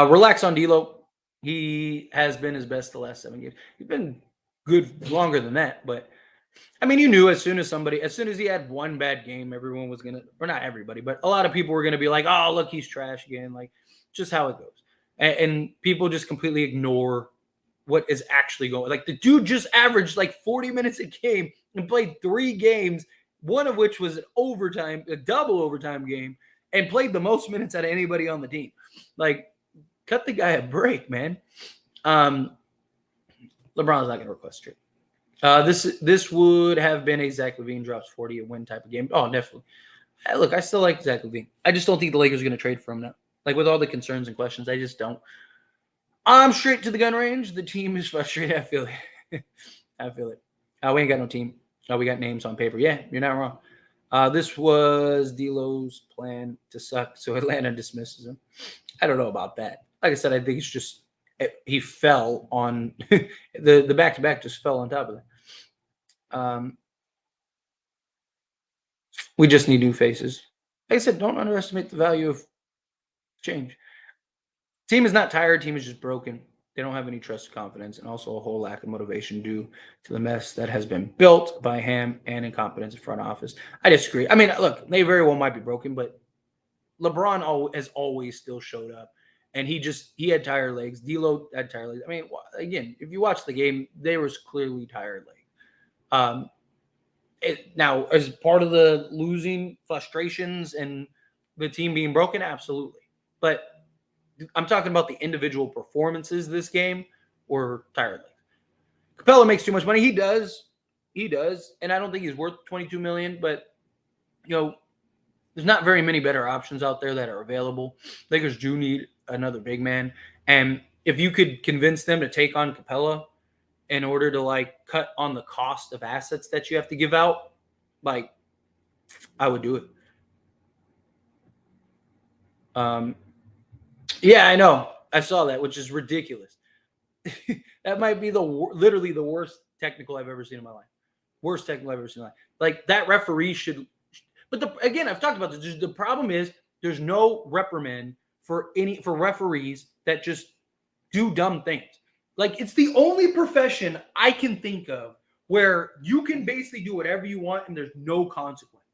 Relax on D'Lo. He has been his best the last 7 games. He's been good longer than that, but I mean, you knew as soon as he had one bad game, everyone was gonna, or not everybody, but a lot of people were gonna be like, "Oh, look, he's trash again." Like, just how it goes, and people just completely ignore what is actually going. Like, the dude just averaged like 40 minutes a game and played 3 games, one of which was a double overtime game, and played the most minutes out of anybody on the team. Like, cut the guy a break, man. LeBron's not going to request trade. This would have been a Zach LaVine drops 40 a win type of game. Oh, definitely. Look, I still like Zach LaVine. I just don't think the Lakers are going to trade for him now. Like, with all the concerns and questions, I just don't. I'm straight to the gun range. The team is frustrated. I feel it. I feel it. We ain't got no team. We got names on paper. Yeah, you're not wrong. This was D'Lo's plan to suck, so Atlanta dismisses him. I don't know about that. Like I said, I think it's just he fell on the back-to-back just fell on top of that. We just need new faces. Like I said, don't underestimate the value of change. Team is not tired. Team is just broken. They don't have any trust or confidence, and also a whole lack of motivation due to the mess that has been built by Ham and incompetence in front office. I disagree. I mean, look, they very well might be broken, but LeBron has always still showed up, and he had tired legs. D'Lo had tired legs. I mean, again, if you watch the game, there was clearly tired legs. Now, as part of the losing frustrations and the team being broken, absolutely. But I'm talking about the individual performances this game or tired legs. Capella makes too much money. He does. And I don't think he's worth $22 million, but, there's not very many better options out there that are available. Lakers do need another big man. And if you could convince them to take on Capella in order to, cut on the cost of assets that you have to give out, I would do it. Yeah, I know. I saw that, which is ridiculous. That might be literally the worst technical I've ever seen in my life. Worst technical I've ever seen in my life. Like, that referee should. But again, I've talked about this. The problem is there's no reprimand for referees that just do dumb things. Like, it's the only profession I can think of where you can basically do whatever you want and there's no consequence.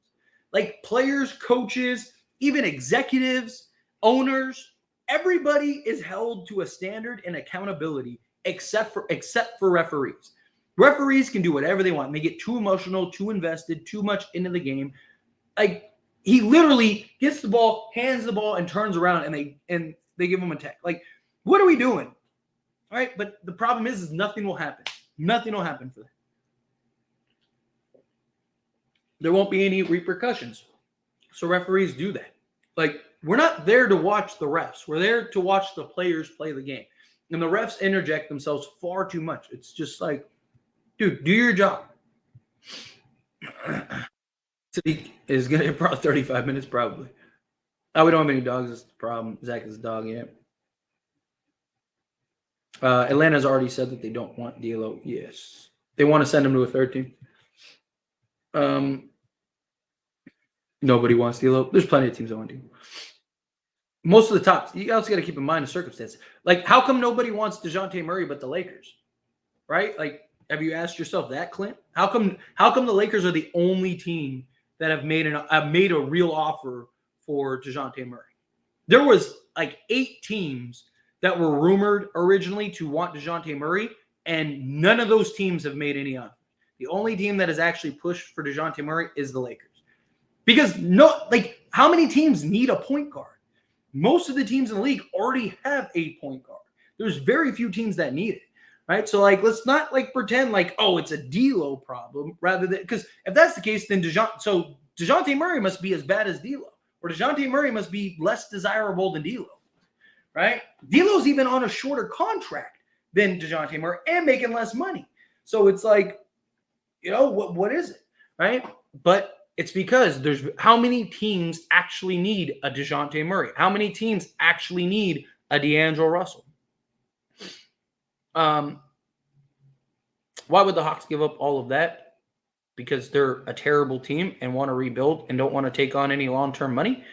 Like, players, coaches, even executives, owners, everybody is held to a standard and accountability except for referees. Referees can do whatever they want. And they get too emotional, too invested, too much into the game. Like, he literally gets the ball, hands the ball, and turns around, and they give him a tech. Like, what are we doing? All right, but the problem is nothing will happen. Nothing will happen for that. There won't be any repercussions. So referees do that. Like, we're not there to watch the refs. We're there to watch the players play the game. And the refs interject themselves far too much. It's just like, dude, do your job. Is going to probably 35 minutes, probably. Oh, we don't have any dogs. That's the problem. Zach is a dog, yeah. Atlanta's already said that they don't want D'Lo. Yes. They want to send him to a third team. Nobody wants D'Lo. There's plenty of teams that want D'Lo. Most of the tops. You also got to keep in mind the circumstances. Like, how come nobody wants Dejounte Murray but the Lakers? Right? Like, have you asked yourself that, Clint? How come the Lakers are the only team that have made a real offer for Dejounte Murray? There was like 8 teams that were rumored originally to want Dejounte Murray, and none of those teams have made any offer. The only team that has actually pushed for Dejounte Murray is the Lakers. Because how many teams need a point guard? Most of the teams in the league already have a point guard. There's very few teams that need it, right? So like, let's not like pretend like, oh, it's a D'Lo problem rather than, because if that's the case, then Dejounte Murray must be as bad as D'Lo, or Dejounte Murray must be less desirable than D'Lo, right? D'Lo's even on a shorter contract than Dejounte Murray and making less money. So it's like, what is it, right? But it's because there's how many teams actually need a Dejounte Murray? How many teams actually need a D'Angelo Russell? Why would the Hawks give up all of that? Because they're a terrible team and want to rebuild and don't want to take on any long-term money.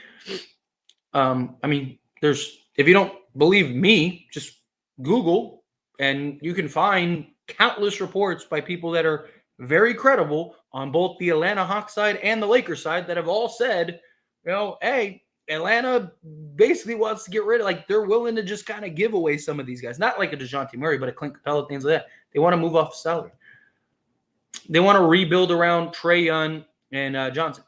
I mean, if you don't believe me, just Google and you can find countless reports by people that are very credible on both the Atlanta Hawks side and the Lakers side that have all said, hey, Atlanta basically wants to get rid of, like, they're willing to just kind of give away some of these guys. Not like a Dejounte Murray, but a Clint Capella, things like that. They want to move off salary. They want to rebuild around Trae Young and Johnson.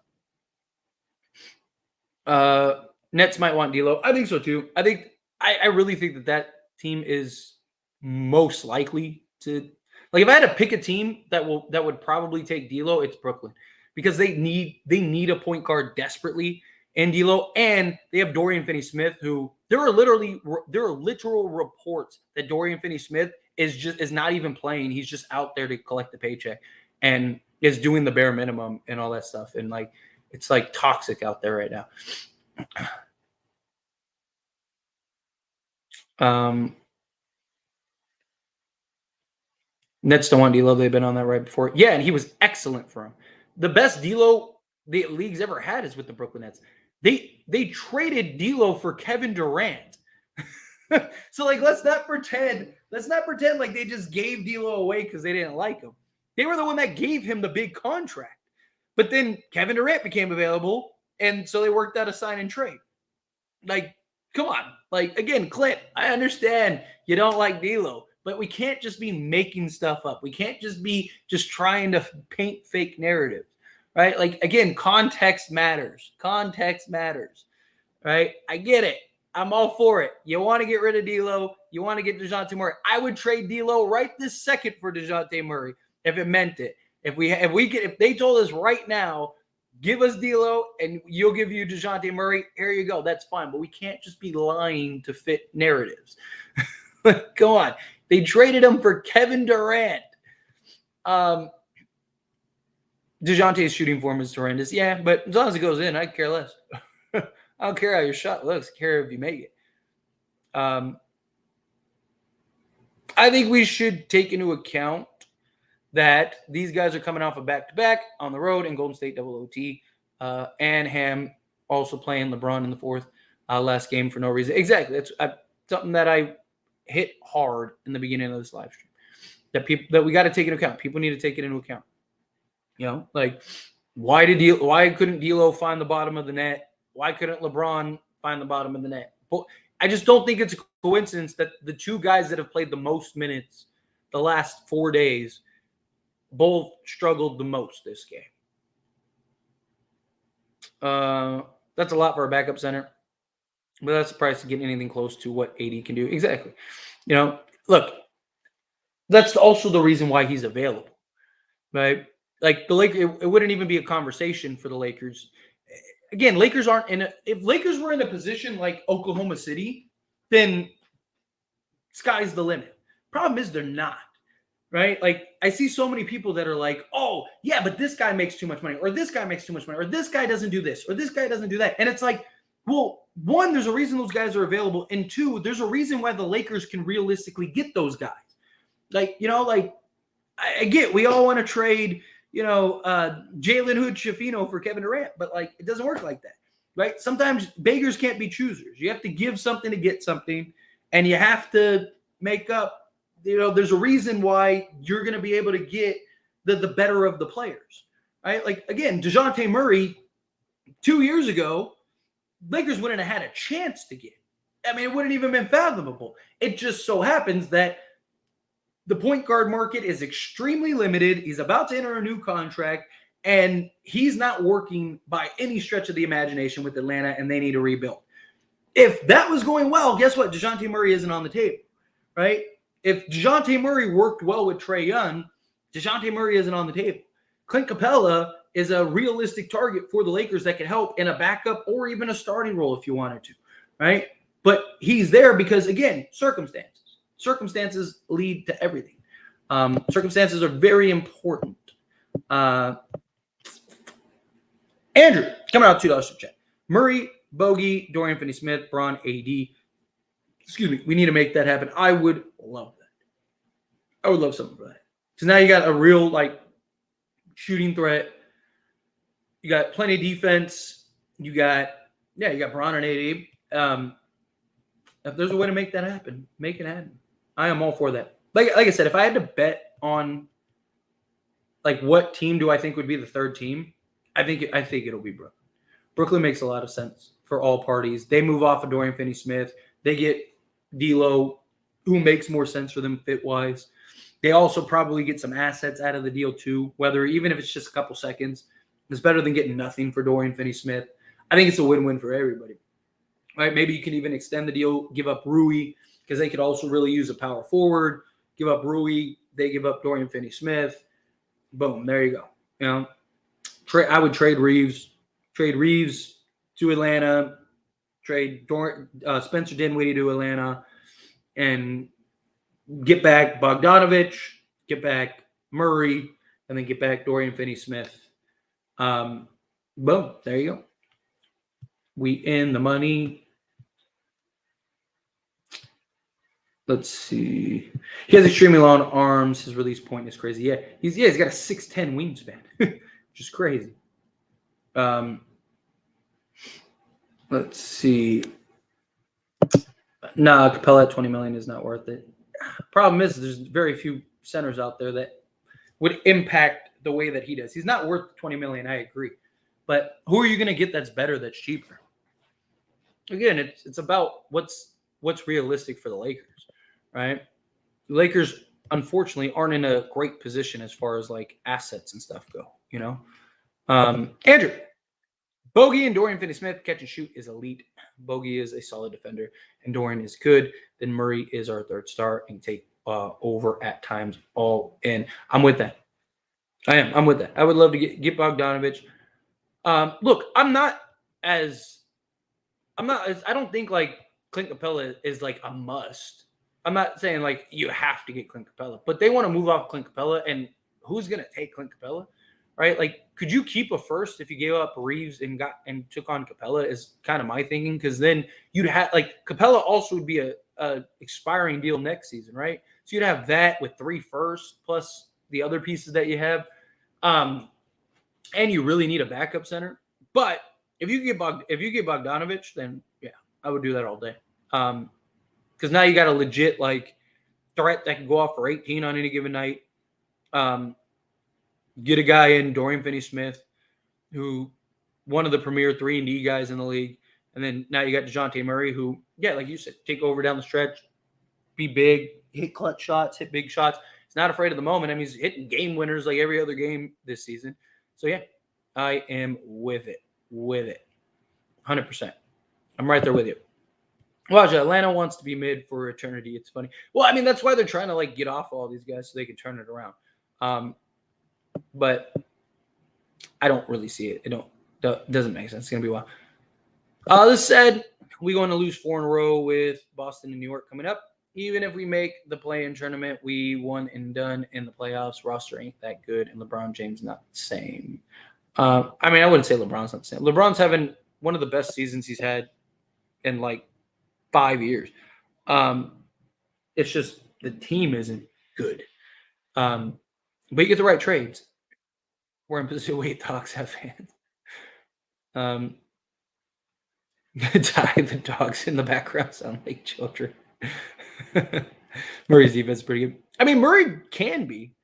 Nets might want D'Lo. I think so too. I really think that team is most likely to, like, if I had to pick a team that would probably take D'Lo, it's Brooklyn, because they need a point guard desperately in D'Lo, and they have Dorian Finney-Smith, who there are literal reports that Dorian Finney-Smith is not even playing. He's just out there to collect the paycheck and is doing the bare minimum and all that stuff. And like, it's like toxic out there right now. Nets don't want D'Lo. They've been on that right before. Yeah, and he was excellent for him. The best D'Lo the league's ever had is with the Brooklyn Nets. They traded D'Lo for Kevin Durant. So like, let's not pretend like they just gave D'Lo away because they didn't like him. They were the one that gave him the big contract. But then Kevin Durant became available, and so they worked out a sign and trade. Like, come on. Like, again, Clint, I understand you don't like D'Lo, but we can't just be making stuff up. We can't just be trying to paint fake narratives, right? Like, again, context matters. Context matters, right? I get it. I'm all for it. You want to get rid of D'Lo. You want to get Dejounte Murray. I would trade D'Lo right this second for Dejounte Murray if it meant it. If they told us right now, give us D'Lo and you'll give you Dejounte Murray, here you go. That's fine. But we can't just be lying to fit narratives. Go on. They traded him for Kevin Durant. DeJounte's shooting form is horrendous. Yeah, but as long as it goes in, I care less. I don't care how your shot looks. I care if you make it. I think we should take into account that these guys are coming off a back-to-back on the road in Golden State double OT, and Ham also playing LeBron in the fourth last game for no reason. Exactly. That's something that I hit hard in the beginning of this live stream, that we got to take into account. People need to take it into account. Like, why couldn't D'Lo find the bottom of the net? Why couldn't LeBron find the bottom of the net? But I just don't think it's a coincidence that the two guys that have played the most minutes the last 4 days both struggled the most this game. That's a lot for a backup center, but that's the price of getting anything close to what AD can do. Exactly. Look, that's also the reason why he's available, right? Like, the Lakers, it wouldn't even be a conversation for the Lakers. Again, Lakers aren't if Lakers were in a position like Oklahoma City, then sky's the limit. Problem is they're not. Right? Like, I see so many people that are like, oh, yeah, but this guy makes too much money, or this guy makes too much money, or this guy doesn't do this, or this guy doesn't do that. And it's like, well, one, there's a reason those guys are available. And two, there's a reason why the Lakers can realistically get those guys. Like, I get, we all want to trade, Jalen Hood-Schifino for Kevin Durant, but like, it doesn't work like that, right? Sometimes beggars can't be choosers. You have to give something to get something, and you have to make up. There's a reason why you're going to be able to get the better of the players, right? Like, again, Dejounte Murray 2 years ago, Lakers wouldn't have had a chance to get. I mean, it wouldn't even been fathomable. It just so happens that the point guard market is extremely limited. He's about to enter a new contract, and he's not working by any stretch of the imagination with Atlanta, and they need to rebuild. If that was going well, guess what? Dejounte Murray isn't on the table. right? If Dejounte Murray worked well with Trae Young, Dejounte Murray isn't on the table. Clint Capella is a realistic target for the Lakers that can help in a backup or even a starting role if you wanted to, right? But he's there because, again, circumstances. Circumstances lead to everything. Circumstances are very important. Andrew, coming out $2 super chat. Murray, Bogey, Dorian Finney-Smith, Braun, AD. Excuse me. We need to make that happen. I would love that. I would love something for that. Because now you got a real, like, shooting threat. You got plenty of defense. You got Braun and AD. If there's a way to make that happen, make it happen. I am all for that. Like I said, if I had to bet on, like, what team do I think would be the third team, I think it'll be Brooklyn. Brooklyn makes a lot of sense for all parties. They move off of Dorian Finney-Smith. They get D'Lo, who makes more sense for them fit-wise. They also probably get some assets out of the deal too, even if it's just a couple seconds. It's better than getting nothing for Dorian Finney-Smith. I think it's a win-win for everybody. Right? Maybe you can even extend the deal, give up Rui, because they could also really use a power forward. Give up Rui. They give up Dorian Finney-Smith. Boom. There you go. You know, I would trade Reeves. Trade Reeves to Atlanta. Trade Spencer Dinwiddie to Atlanta. And get back Bogdanovich. Get back Murray. And then get back Dorian Finney-Smith. Boom. There you go. We in the money. Let's see. He has extremely long arms. His release point is crazy. Yeah, he's got a 6'10" wingspan, which is crazy. Let's see. Nah, Capella at $20 million is not worth it. Problem is, there's very few centers out there that would impact the way that he does. He's not worth $20 million. I agree, but who are you going to get that's better, that's cheaper? Again, it's about what's realistic for the Lakers. Right? The Lakers, unfortunately, aren't in a great position as far as, like, assets and stuff go, you know? Andrew, Bogey and Dorian Finney-Smith catch and shoot is elite. Bogey is a solid defender, and Dorian is good. Then Murray is our third star and take over at times all in. I'm with that. I'm with that. I would love to get Bogdanovich. Look, I don't think, like, Clint Capella is, like, a must. I'm not saying, like, you have to get Clint Capella, but they want to move off Clint Capella, and who's going to take Clint Capella, right? Like, could you keep a first if you gave up Reeves and took on Capella is kind of my thinking, because then you'd have, like, Capella also would be a expiring deal next season, right? So you'd have that with 3 firsts plus the other pieces that you have, and you really need a backup center. But if you get Bogdanovich, then yeah, I would do that all day. Because now you got a legit, like, threat that can go off for 18 on any given night. Get a guy in, Dorian Finney-Smith, who one of the premier 3-and-D guys in the league. And then now you got Dejounte Murray, who, yeah, like you said, take over down the stretch, be big, hit clutch shots, hit big shots. He's not afraid of the moment. I mean, he's hitting game winners like every other game this season. So, yeah, I am with it. 100%. I'm right there with you. Watch, Atlanta wants to be mid for eternity. It's funny. Well, I mean, that's why they're trying to, like, get off all these guys so they can turn it around. But I don't really see it. It doesn't make sense. It's going to be a while. This said, we're going to lose 4 in a row with Boston and New York coming up. Even if we make the play-in tournament, we won and done in the playoffs. Roster ain't that good, and LeBron James not the same. I mean, I wouldn't say LeBron's not the same. LeBron's having one of the best seasons he's had in, like, 5 years. It's just the team isn't good. But you get the right trades. We're in position. Wait, dogs have fans. The dogs in the background sound like children. Murray's defense is pretty good. I mean, Murray can be.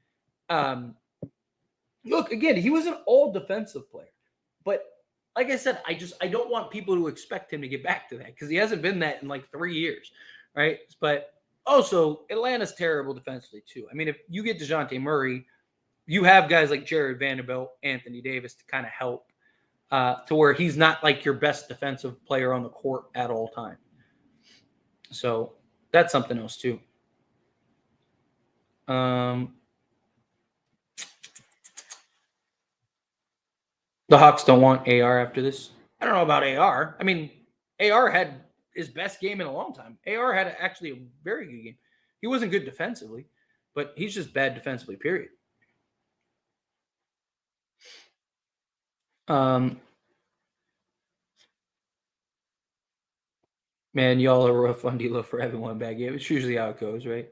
Look, again, he was an all-defensive player. But like I said, I don't want people to expect him to get back to that because he hasn't been that in like 3 years, right? But also, Atlanta's terrible defensively too. I mean, if you get Dejounte Murray, you have guys like Jared Vanderbilt, Anthony Davis to kind of help to where he's not like your best defensive player on the court at all time. So that's something else too. The Hawks don't want AR after this. I don't know about AR. I mean, AR had his best game in a long time. AR had actually a very good game. He wasn't good defensively, but he's just bad defensively, period. Man, y'all are rough on D'Lo for having one bad game. It's usually how it goes, right?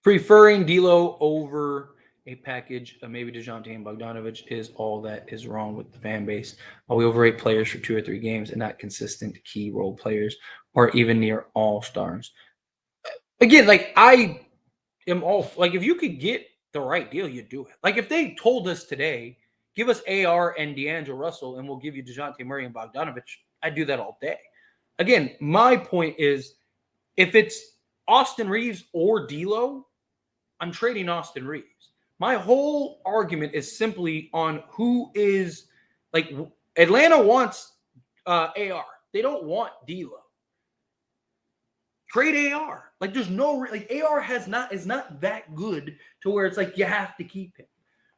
Preferring D'Lo over a package of maybe Dejounte and Bogdanovich is all that is wrong with the fan base. We overrate players for 2 or 3 games and not consistent key role players or even near all-stars. Again, like I am all like if you could get the right deal, you'd do it. Like if they told us today, give us AR and D'Angelo Russell and we'll give you Dejounte Murray and Bogdanovich, I'd do that all day. Again, my point is if it's Austin Reeves or D'Lo, I'm trading Austin Reeves. My whole argument is simply on who is like Atlanta wants AR. They don't want D'Lo. Trade AR. Like there's no like AR is not that good to where it's like you have to keep him,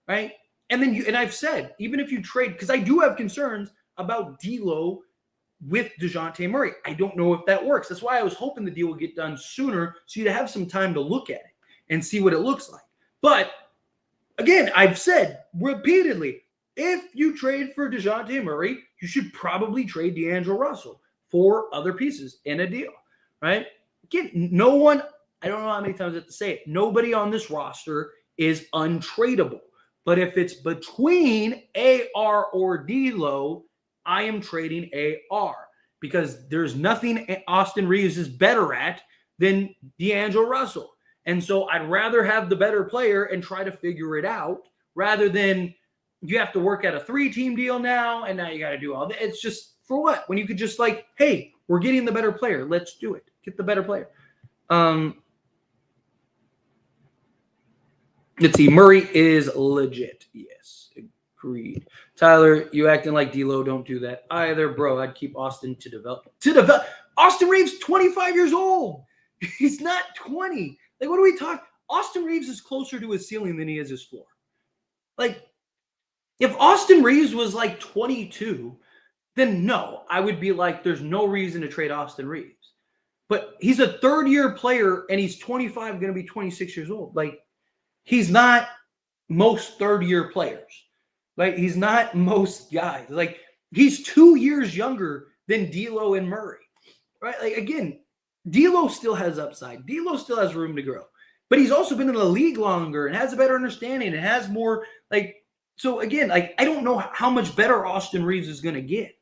right? And then I've said even if you trade because I do have concerns about D'Lo with Dejounte Murray. I don't know if that works. That's why I was hoping the deal would get done sooner so you'd have some time to look at it and see what it looks like. But again, I've said repeatedly, if you trade for Dejounte Murray, you should probably trade D'Angelo Russell for other pieces in a deal, right? Again, no one, I don't know how many times I have to say it, nobody on this roster is untradeable. But if it's between AR or D'Lo, I am trading AR because there's nothing Austin Reeves is better at than D'Angelo Russell. And so I'd rather have the better player and try to figure it out rather than you have to work at a 3-team deal now and now you got to do all that. It's just for what? When you could just like, hey, we're getting the better player. Let's do it. Get the better player. Let's see. Murray is legit. Yes. Agreed. Tyler, you acting like D'Lo. Don't do that either, bro. I'd keep Austin to develop. Austin Reeves, 25 years old. He's not 20. Like, what are we talking? Austin Reeves is closer to his ceiling than he is his floor. Like, if Austin Reeves was like 22, then no, I would be like, there's no reason to trade Austin Reeves. But he's a third-year player, and he's 25, going to be 26 years old. Like, he's not most third-year players. Like, he's not most guys. Like, he's 2 years younger than D'Lo and Murray. Right? Like, again, D'Lo still has upside. D'Lo still has room to grow. But he's also been in the league longer and has a better understanding and has more, like, so again, like, I don't know how much better Austin Reeves is going to get.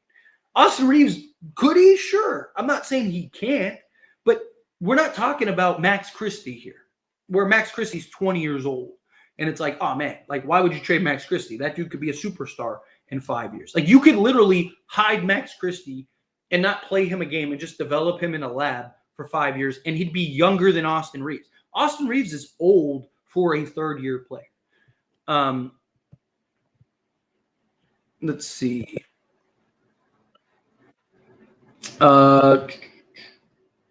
Austin Reeves, could he? Sure. I'm not saying he can't, but we're not talking about Max Christie here, where Max Christie's 20 years old. And it's like, oh, man, like, why would you trade Max Christie? That dude could be a superstar in 5 years. Like, you could literally hide Max Christie and not play him a game and just develop him in a lab for 5 years, and he'd be younger than Austin Reeves. Austin Reeves is old for a third-year player. Let's see. I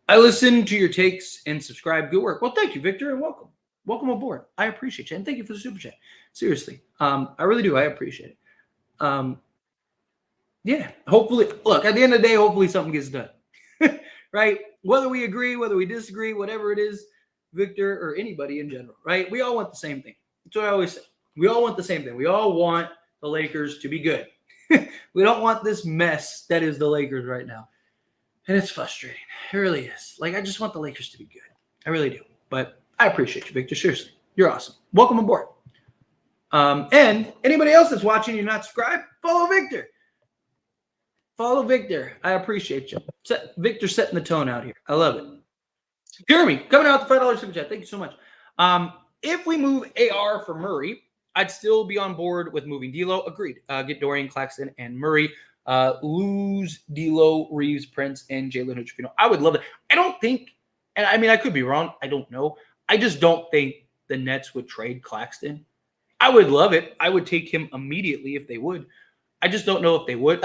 listen to your takes and subscribe. Good work. Well, thank you, Victor, and welcome. Welcome aboard. I appreciate you, and thank you for the super chat. Seriously, I really do. I appreciate it. Yeah, hopefully, look, at the end of the day, hopefully something gets done, right? Whether we agree, whether we disagree, whatever it is, Victor, or anybody in general, right? We all want the same thing. That's what I always say. We all want the same thing. We all want the Lakers to be good. We don't want this mess that is the Lakers right now. And it's frustrating. It really is. Like, I just want the Lakers to be good. I really do. But I appreciate you, Victor. Seriously. You're awesome. Welcome aboard. And anybody else that's watching and not subscribed, follow Victor. Follow Victor. I appreciate you. Victor setting the tone out here. I love it. Jeremy, coming out the $5 super chat. Thank you so much. If we move AR for Murray, I'd still be on board with moving D'Lo. Agreed. Get Dorian, Claxton, and Murray. Lose D'Lo, Reeves, Prince, and Jalen Hood-Schifino. I would love it. I don't think, and I mean, I could be wrong. I don't know. I just don't think the Nets would trade Claxton. I would love it. I would take him immediately if they would. I just don't know if they would.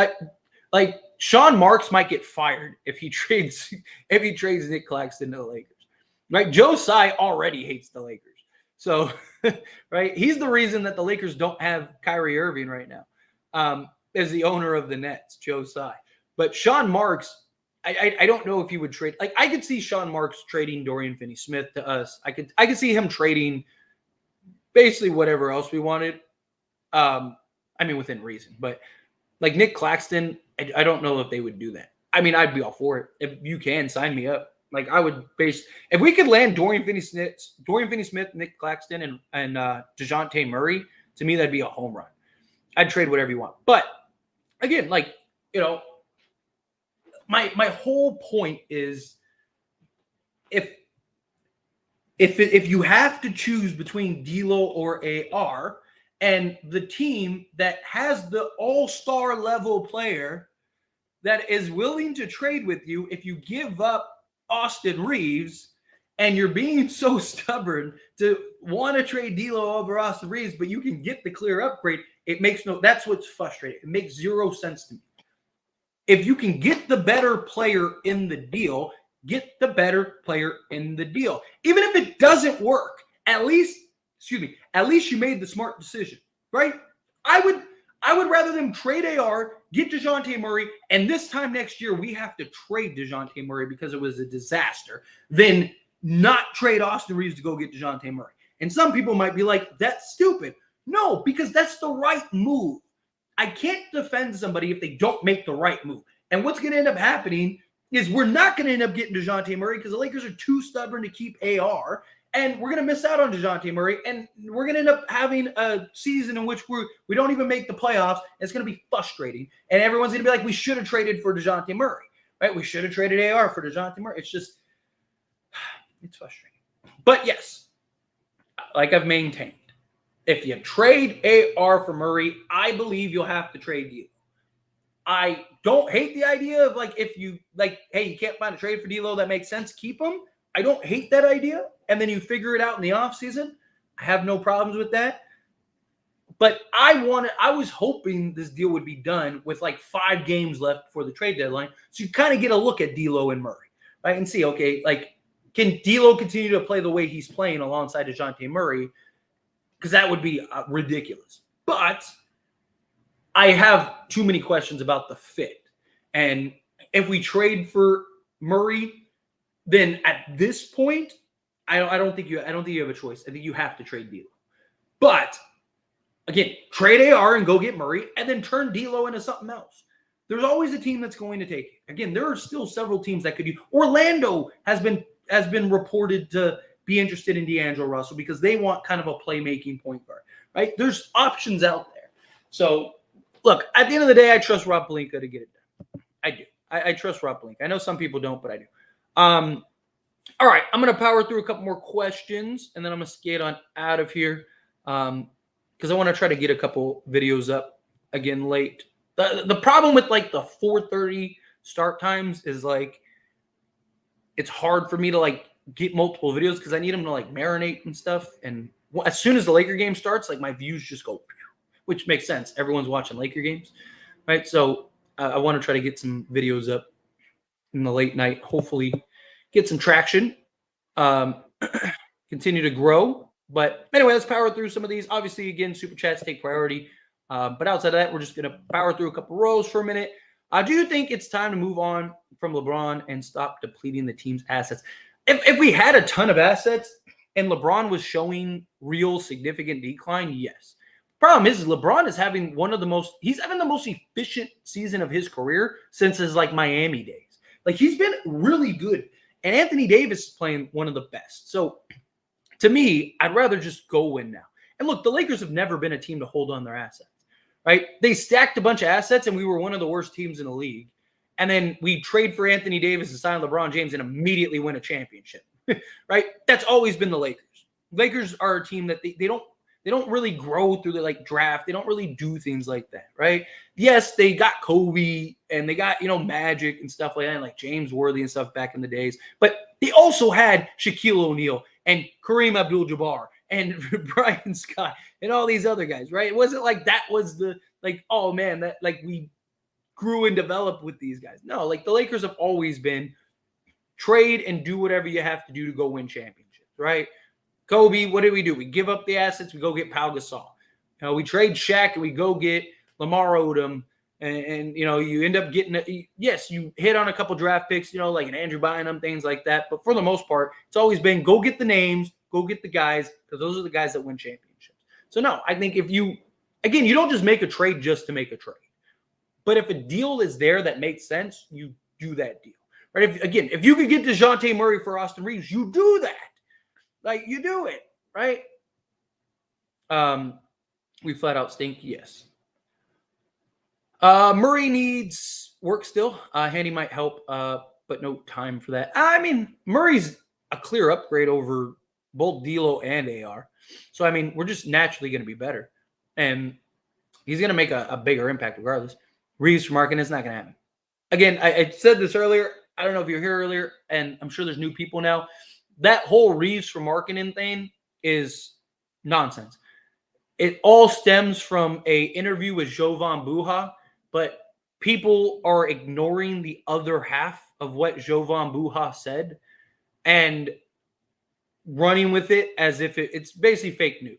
Like Sean Marks might get fired if he trades Nick Claxton to the Lakers. right? Joe Tsai already hates the Lakers. So, right, he's the reason that the Lakers don't have Kyrie Irving right now, as the owner of the Nets, Joe Tsai. But Sean Marks, I don't know if he would trade. Like, I could see Sean Marks trading Dorian Finney-Smith to us. I could see him trading basically whatever else we wanted. I mean, within reason. But like Nick Claxton, I don't know if they would do that. I mean, I'd be all for it. If you can, sign me up. Like, I would if we could land Dorian Finney-Smith, Nick Claxton, and Dejounte Murray, to me, that'd be a home run. I'd trade whatever you want. But again, like, you know, my whole point is if you have to choose between D'Lo or AR, and the team that has the all-star level player that is willing to trade with you, if you give up Austin Reeves and you're being so stubborn to want to trade D'Lo over Austin Reeves, but you can get the clear upgrade, that's what's frustrating. It makes zero sense to me. If you can get the better player in the deal, get the better player in the deal. Even if it doesn't work, at least you made the smart decision, right? I would rather them trade AR, get Dejounte Murray, and this time next year we have to trade Dejounte Murray because it was a disaster, than not trade Austin Reeves to go get Dejounte Murray. And some people might be like, that's stupid. No, because that's the right move. I can't defend somebody if they don't make the right move. And what's going to end up happening is we're not going to end up getting Dejounte Murray because the Lakers are too stubborn to keep AR. And we're going to miss out on Dejounte Murray, and we're going to end up having a season in which we don't even make the playoffs. It's going to be frustrating, and everyone's going to be like, we should have traded for Dejounte Murray, right? We should have traded AR for Dejounte Murray. It's frustrating. But yes, like I've maintained, if you trade AR for Murray, I believe you'll have to trade D'Lo. I don't hate the idea of if you hey, you can't find a trade for D'Lo that makes sense, keep him. I don't hate that idea. And then you figure it out in the offseason. I have no problems with that. But I was hoping this deal would be done with 5 games left before the trade deadline. So you kind of get a look at D'Lo and Murray, right? And see, okay, can D'Lo continue to play the way he's playing alongside Dejounte Murray? Because that would be ridiculous. But I have too many questions about the fit. And if we trade for Murray, then at this point, I don't think you have a choice. I think you have to trade D'Lo. But again, trade AR and go get Murray, and then turn D'Lo into something else. There's always a team that's going to take it. Again, there are still several teams that could use. Orlando has been reported to be interested in D'Angelo Russell because they want kind of a playmaking point guard, right? There's options out there. So look, at the end of the day, I trust Rob Pelinka to get it done. I do. I trust Rob Pelinka. I know some people don't, but I do. All right, I'm going to power through a couple more questions, and then I'm going to skate on out of here because I want to try to get a couple videos up again late. The problem with the 4:30 start times is it's hard for me to get multiple videos because I need them to marinate and stuff. And as soon as the Laker game starts, my views just go, which makes sense. Everyone's watching Laker games, right? So I want to try to get some videos up in the late night, hopefully get some traction, continue to grow. But anyway, let's power through some of these. Obviously, again, super chats take priority. But outside of that, we're just going to power through a couple rows for a minute. I do think it's time to move on from LeBron and stop depleting the team's assets. If we had a ton of assets and LeBron was showing real significant decline, yes. Problem is LeBron is having he's having the most efficient season of his career since his Miami days. He's been really good. And Anthony Davis is playing one of the best. So to me, I'd rather just go win now. And look, the Lakers have never been a team to hold on their assets, right? They stacked a bunch of assets and we were one of the worst teams in the league. And then we trade for Anthony Davis and sign LeBron James and immediately win a championship, right? That's always been the Lakers. Lakers are a team that they don't really grow through the draft. They don't really do things like that, right? Yes, they got Kobe and they got, Magic and stuff like that, and James Worthy and stuff back in the days. But they also had Shaquille O'Neal and Kareem Abdul-Jabbar and Brian Scott and all these other guys, right? It wasn't that was the oh man, that we grew and developed with these guys. No, the Lakers have always been trade and do whatever you have to do to go win championships, right? Kobe, what did we do? We give up the assets. We go get Pau Gasol. We trade Shaq and we go get Lamar Odom. And you end up getting, yes, you hit on a couple draft picks, like an Andrew Bynum, things like that. But for the most part, it's always been go get the names, go get the guys, because those are the guys that win championships. So, no, I think you don't just make a trade just to make a trade. But if a deal is there that makes sense, you do that deal. Right? If you could get Dejounte Murray for Austin Reeves, you do that. Like, you do it, right? We flat out stink, yes. Murray needs work still. Handy might help, but no time for that. I mean, Murray's a clear upgrade over both D'Lo and AR. So, I mean, we're just naturally going to be better. And he's going to make a bigger impact regardless. Reeves for Markin is not going to happen. Again, I said this earlier. I don't know if you were here earlier, and I'm sure there's new people now. That whole Reeves for Markin thing is nonsense. It all stems from a interview with Jovan Buha, but people are ignoring the other half of what Jovan Buha said and running with it as if it's basically fake news.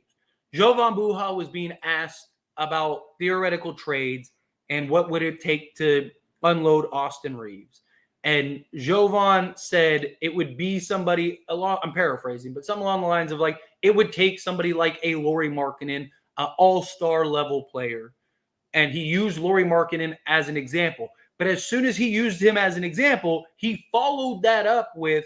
Jovan Buha was being asked about theoretical trades and what would it take to unload Austin Reeves. And Jovan said it would be somebody along, I'm paraphrasing, but something along the lines of like, it would take somebody like a Lauri Markkanen, an all-star level player. And he used Lauri Markkanen as an example. But as soon as he used him as an example, he followed that up with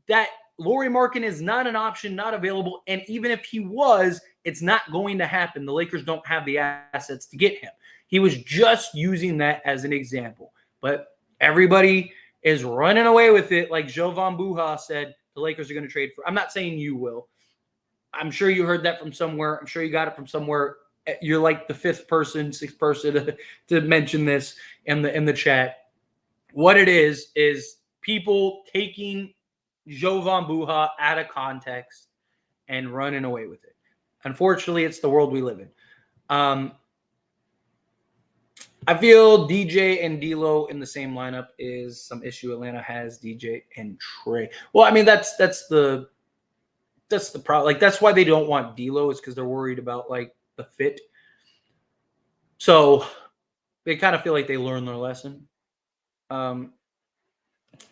that Lauri Markkanen is not an option, not available. And even if he was, it's not going to happen. The Lakers don't have the assets to get him. He was just using that as an example. But everybody is running away with it like Jovan Buha said the Lakers are going to trade for. I'm not saying you will. I'm sure you heard that from somewhere. I'm sure you got it from somewhere. You're like the sixth person to mention this in the chat. What it is people taking Jovan Buha out of context and running away with it. Unfortunately, it's the world we live in. I feel DJ and D'Lo in the same lineup is some issue Atlanta has. DJ and Trey. Well, I mean that's the problem. Like that's why they don't want D'Lo is because they're worried about like the fit. So they kind of feel like they learned their lesson.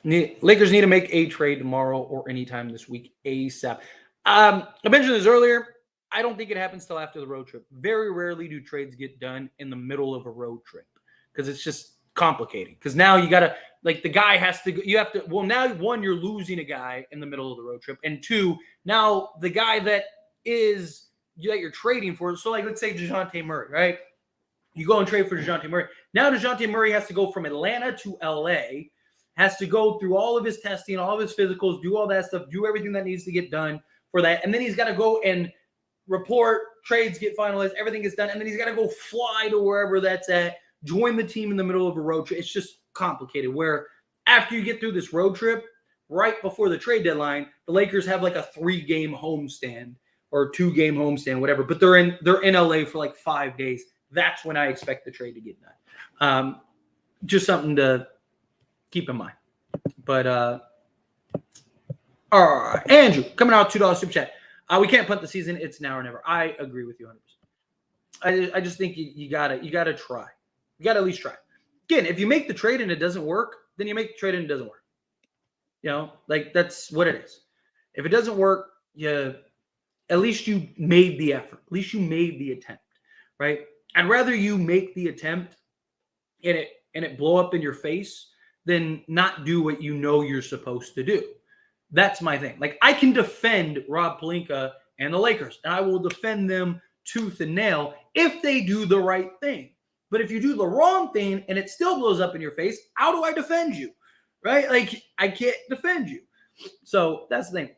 Lakers need to make a trade tomorrow or anytime this week ASAP. I mentioned this earlier. I don't think it happens till after the road trip. Very rarely do trades get done in the middle of a road trip because it's just complicated. Because now you got to, like, the guy has to, you have to, well, now, one, you're losing a guy in the middle of the road trip. And two, now the guy that you're trading for, so like, let's say Dejounte Murray, right? You go and trade for Dejounte Murray. Now Dejounte Murray has to go from Atlanta to LA, has to go through all of his testing, all of his physicals, do all that stuff, do everything that needs to get done for that. And then he's got to go and report, trades get finalized, everything gets done, and then he's got to go fly to wherever that's at, join the team in the middle of a road trip. It's just complicated, where after you get through this road trip, right before the trade deadline, the Lakers have like a 3-game homestand or 2-game homestand, whatever, but they're in LA for like 5 days. That's when I expect the trade to get done. Just something to keep in mind. But all right, Andrew, coming out, $2 super chat. We can't punt the season. It's now or never. I agree with you 100%. I just think you gotta try. You gotta at least try. Again, if you make the trade and it doesn't work, then you make the trade and it doesn't work. Like that's what it is. If it doesn't work, at least you made the effort. At least you made the attempt, right? I'd rather you make the attempt and it blow up in your face than not do what you know you're supposed to do. That's my thing. Like, I can defend Rob Pelinka and the Lakers, and I will defend them tooth and nail if they do the right thing. But if you do the wrong thing and it still blows up in your face, how do I defend you? Right? Like, I can't defend you. So that's the thing.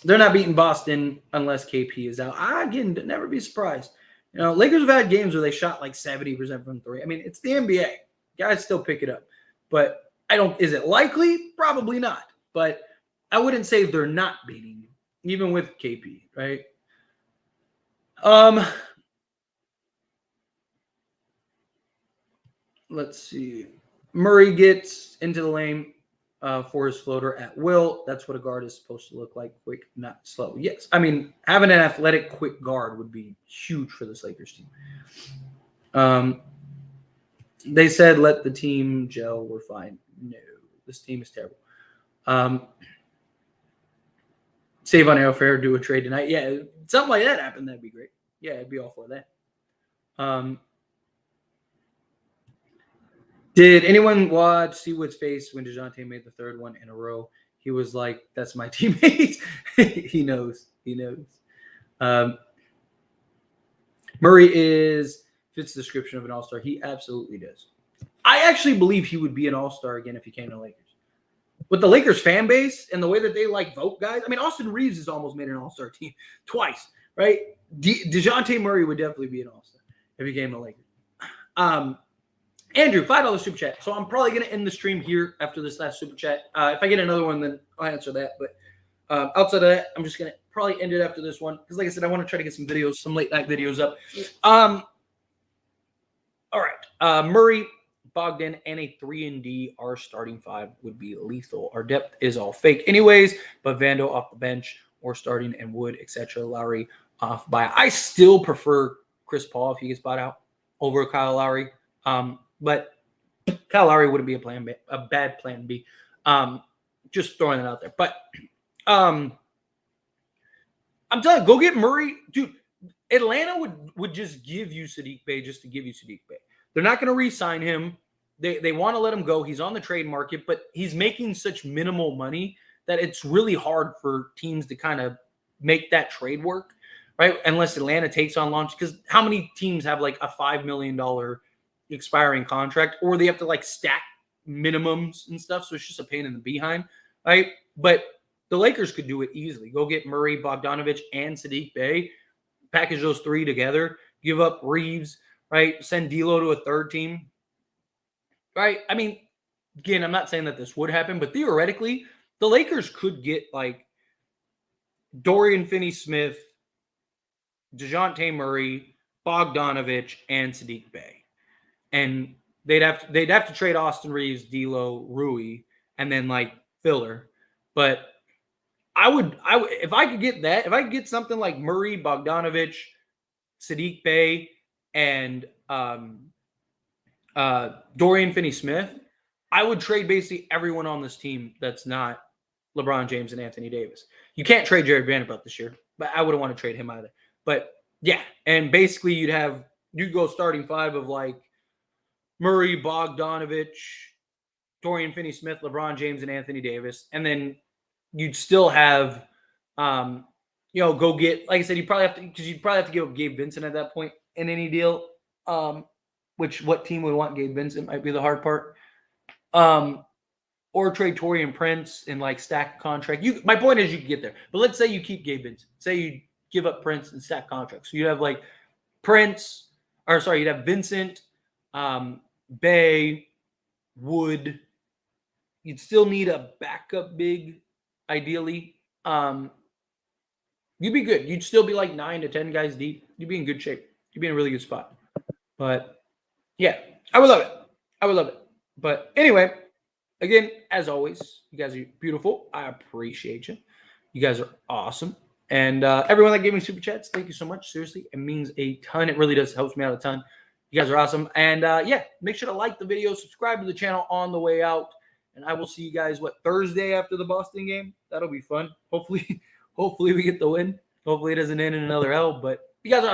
They're not beating Boston unless KP is out. Again, never be surprised. Lakers have had games where they shot like 70% from three. I mean, it's the NBA. Guys still pick it up. But is it likely? Probably not. But I wouldn't say they're not beating you, even with KP, right? Let's see. Murray gets into the lane for his floater at will. That's what a guard is supposed to look like, quick, not slow. Yes, I mean, having an athletic, quick guard would be huge for this Lakers team. They said let the team gel. We're fine. No, this team is terrible. Save on airfare, do a trade tonight. Yeah, something like that happened. That'd be great. Yeah, I'd be all for that. Did anyone see Wood's face when Dejounte made the third one in a row? He was like, "That's my teammate." He knows. He knows. Murray fits the description of an all-star. He absolutely does. I actually believe he would be an all-star again if he came to the Lakers. With the Lakers fan base and the way that they like vote guys, I mean, Austin Reeves has almost made an all-star team twice, right? Dejounte Murray would definitely be an all-star if he came to the Lakers. Andrew, $5 super chat. So I'm probably going to end the stream here after this last super chat. If I get another one, then I'll answer that. But outside of that, I'm just going to probably end it after this one. Because like I said, I want to try to get some videos, some late night videos up. All right. Murray, Bogdan, and a 3-and-D, our starting five would be lethal. Our depth is all fake anyways, but Vando off the bench or starting and Wood, etc. Lowry off by. I still prefer Chris Paul if he gets bought out over Kyle Lowry. But Kyle Lowry wouldn't be a bad plan B. Just throwing it out there. But I'm telling you, go get Murray. Dude, Atlanta would just give you Saddiq Bey just to give you Saddiq Bey. They're not going to re-sign him. They want to let him go. He's on the trade market, but he's making such minimal money that it's really hard for teams to kind of make that trade work, right? Unless Atlanta takes on launch. Because how many teams have like a $5 million expiring contract, or they have to like stack minimums and stuff, so it's just a pain in the behind, right? But the Lakers could do it easily. Go get Murray, Bogdanovich, and Saddiq Bey, package those three together, give up Reeves, right? Send D'Lo to a third team, right? I mean, again, I'm not saying that this would happen, but theoretically, the Lakers could get like Dorian Finney-Smith, Dejounte Murray, Bogdanovich, and Saddiq Bey. And they'd have to trade Austin Reeves, D'Lo, Rui, and then like filler. But I would if I could get that, if I could get something like Murray, Bogdanovich, Saddiq Bey, and Dorian Finney-Smith, I would trade basically everyone on this team that's not LeBron James and Anthony Davis. You can't trade Jared Vanderbilt this year, but I wouldn't want to trade him either. But yeah, and basically you'd go starting five of like Murray, Bogdanovich, Dorian Finney-Smith, LeBron James, and Anthony Davis. And then you'd still have, go get, like I said, you'd probably have to give up Gabe Vincent at that point in any deal. What team would want Gabe Vincent might be the hard part. Or trade Taurean Prince and like stack contract. My point is you can get there. But let's say you keep Gabe Vincent. Say you give up Prince and stack contracts. So you have like you'd have Vincent, Bey, Wood. You'd still need a backup big, ideally. You'd be good. You'd still be like 9 to 10 guys deep. You'd be in good shape. You'd be in a really good spot. But yeah, I would love it. But anyway, again, as always, you guys are beautiful. I appreciate you. You guys are awesome. And everyone that gave me super chats, thank you so much. Seriously, it means a ton. It really does. Helps me out a ton. You guys are awesome. And make sure to like the video, subscribe to the channel on the way out. And I will see you guys, Thursday after the Boston game? That'll be fun. Hopefully we get the win. Hopefully it doesn't end in another L. But you guys are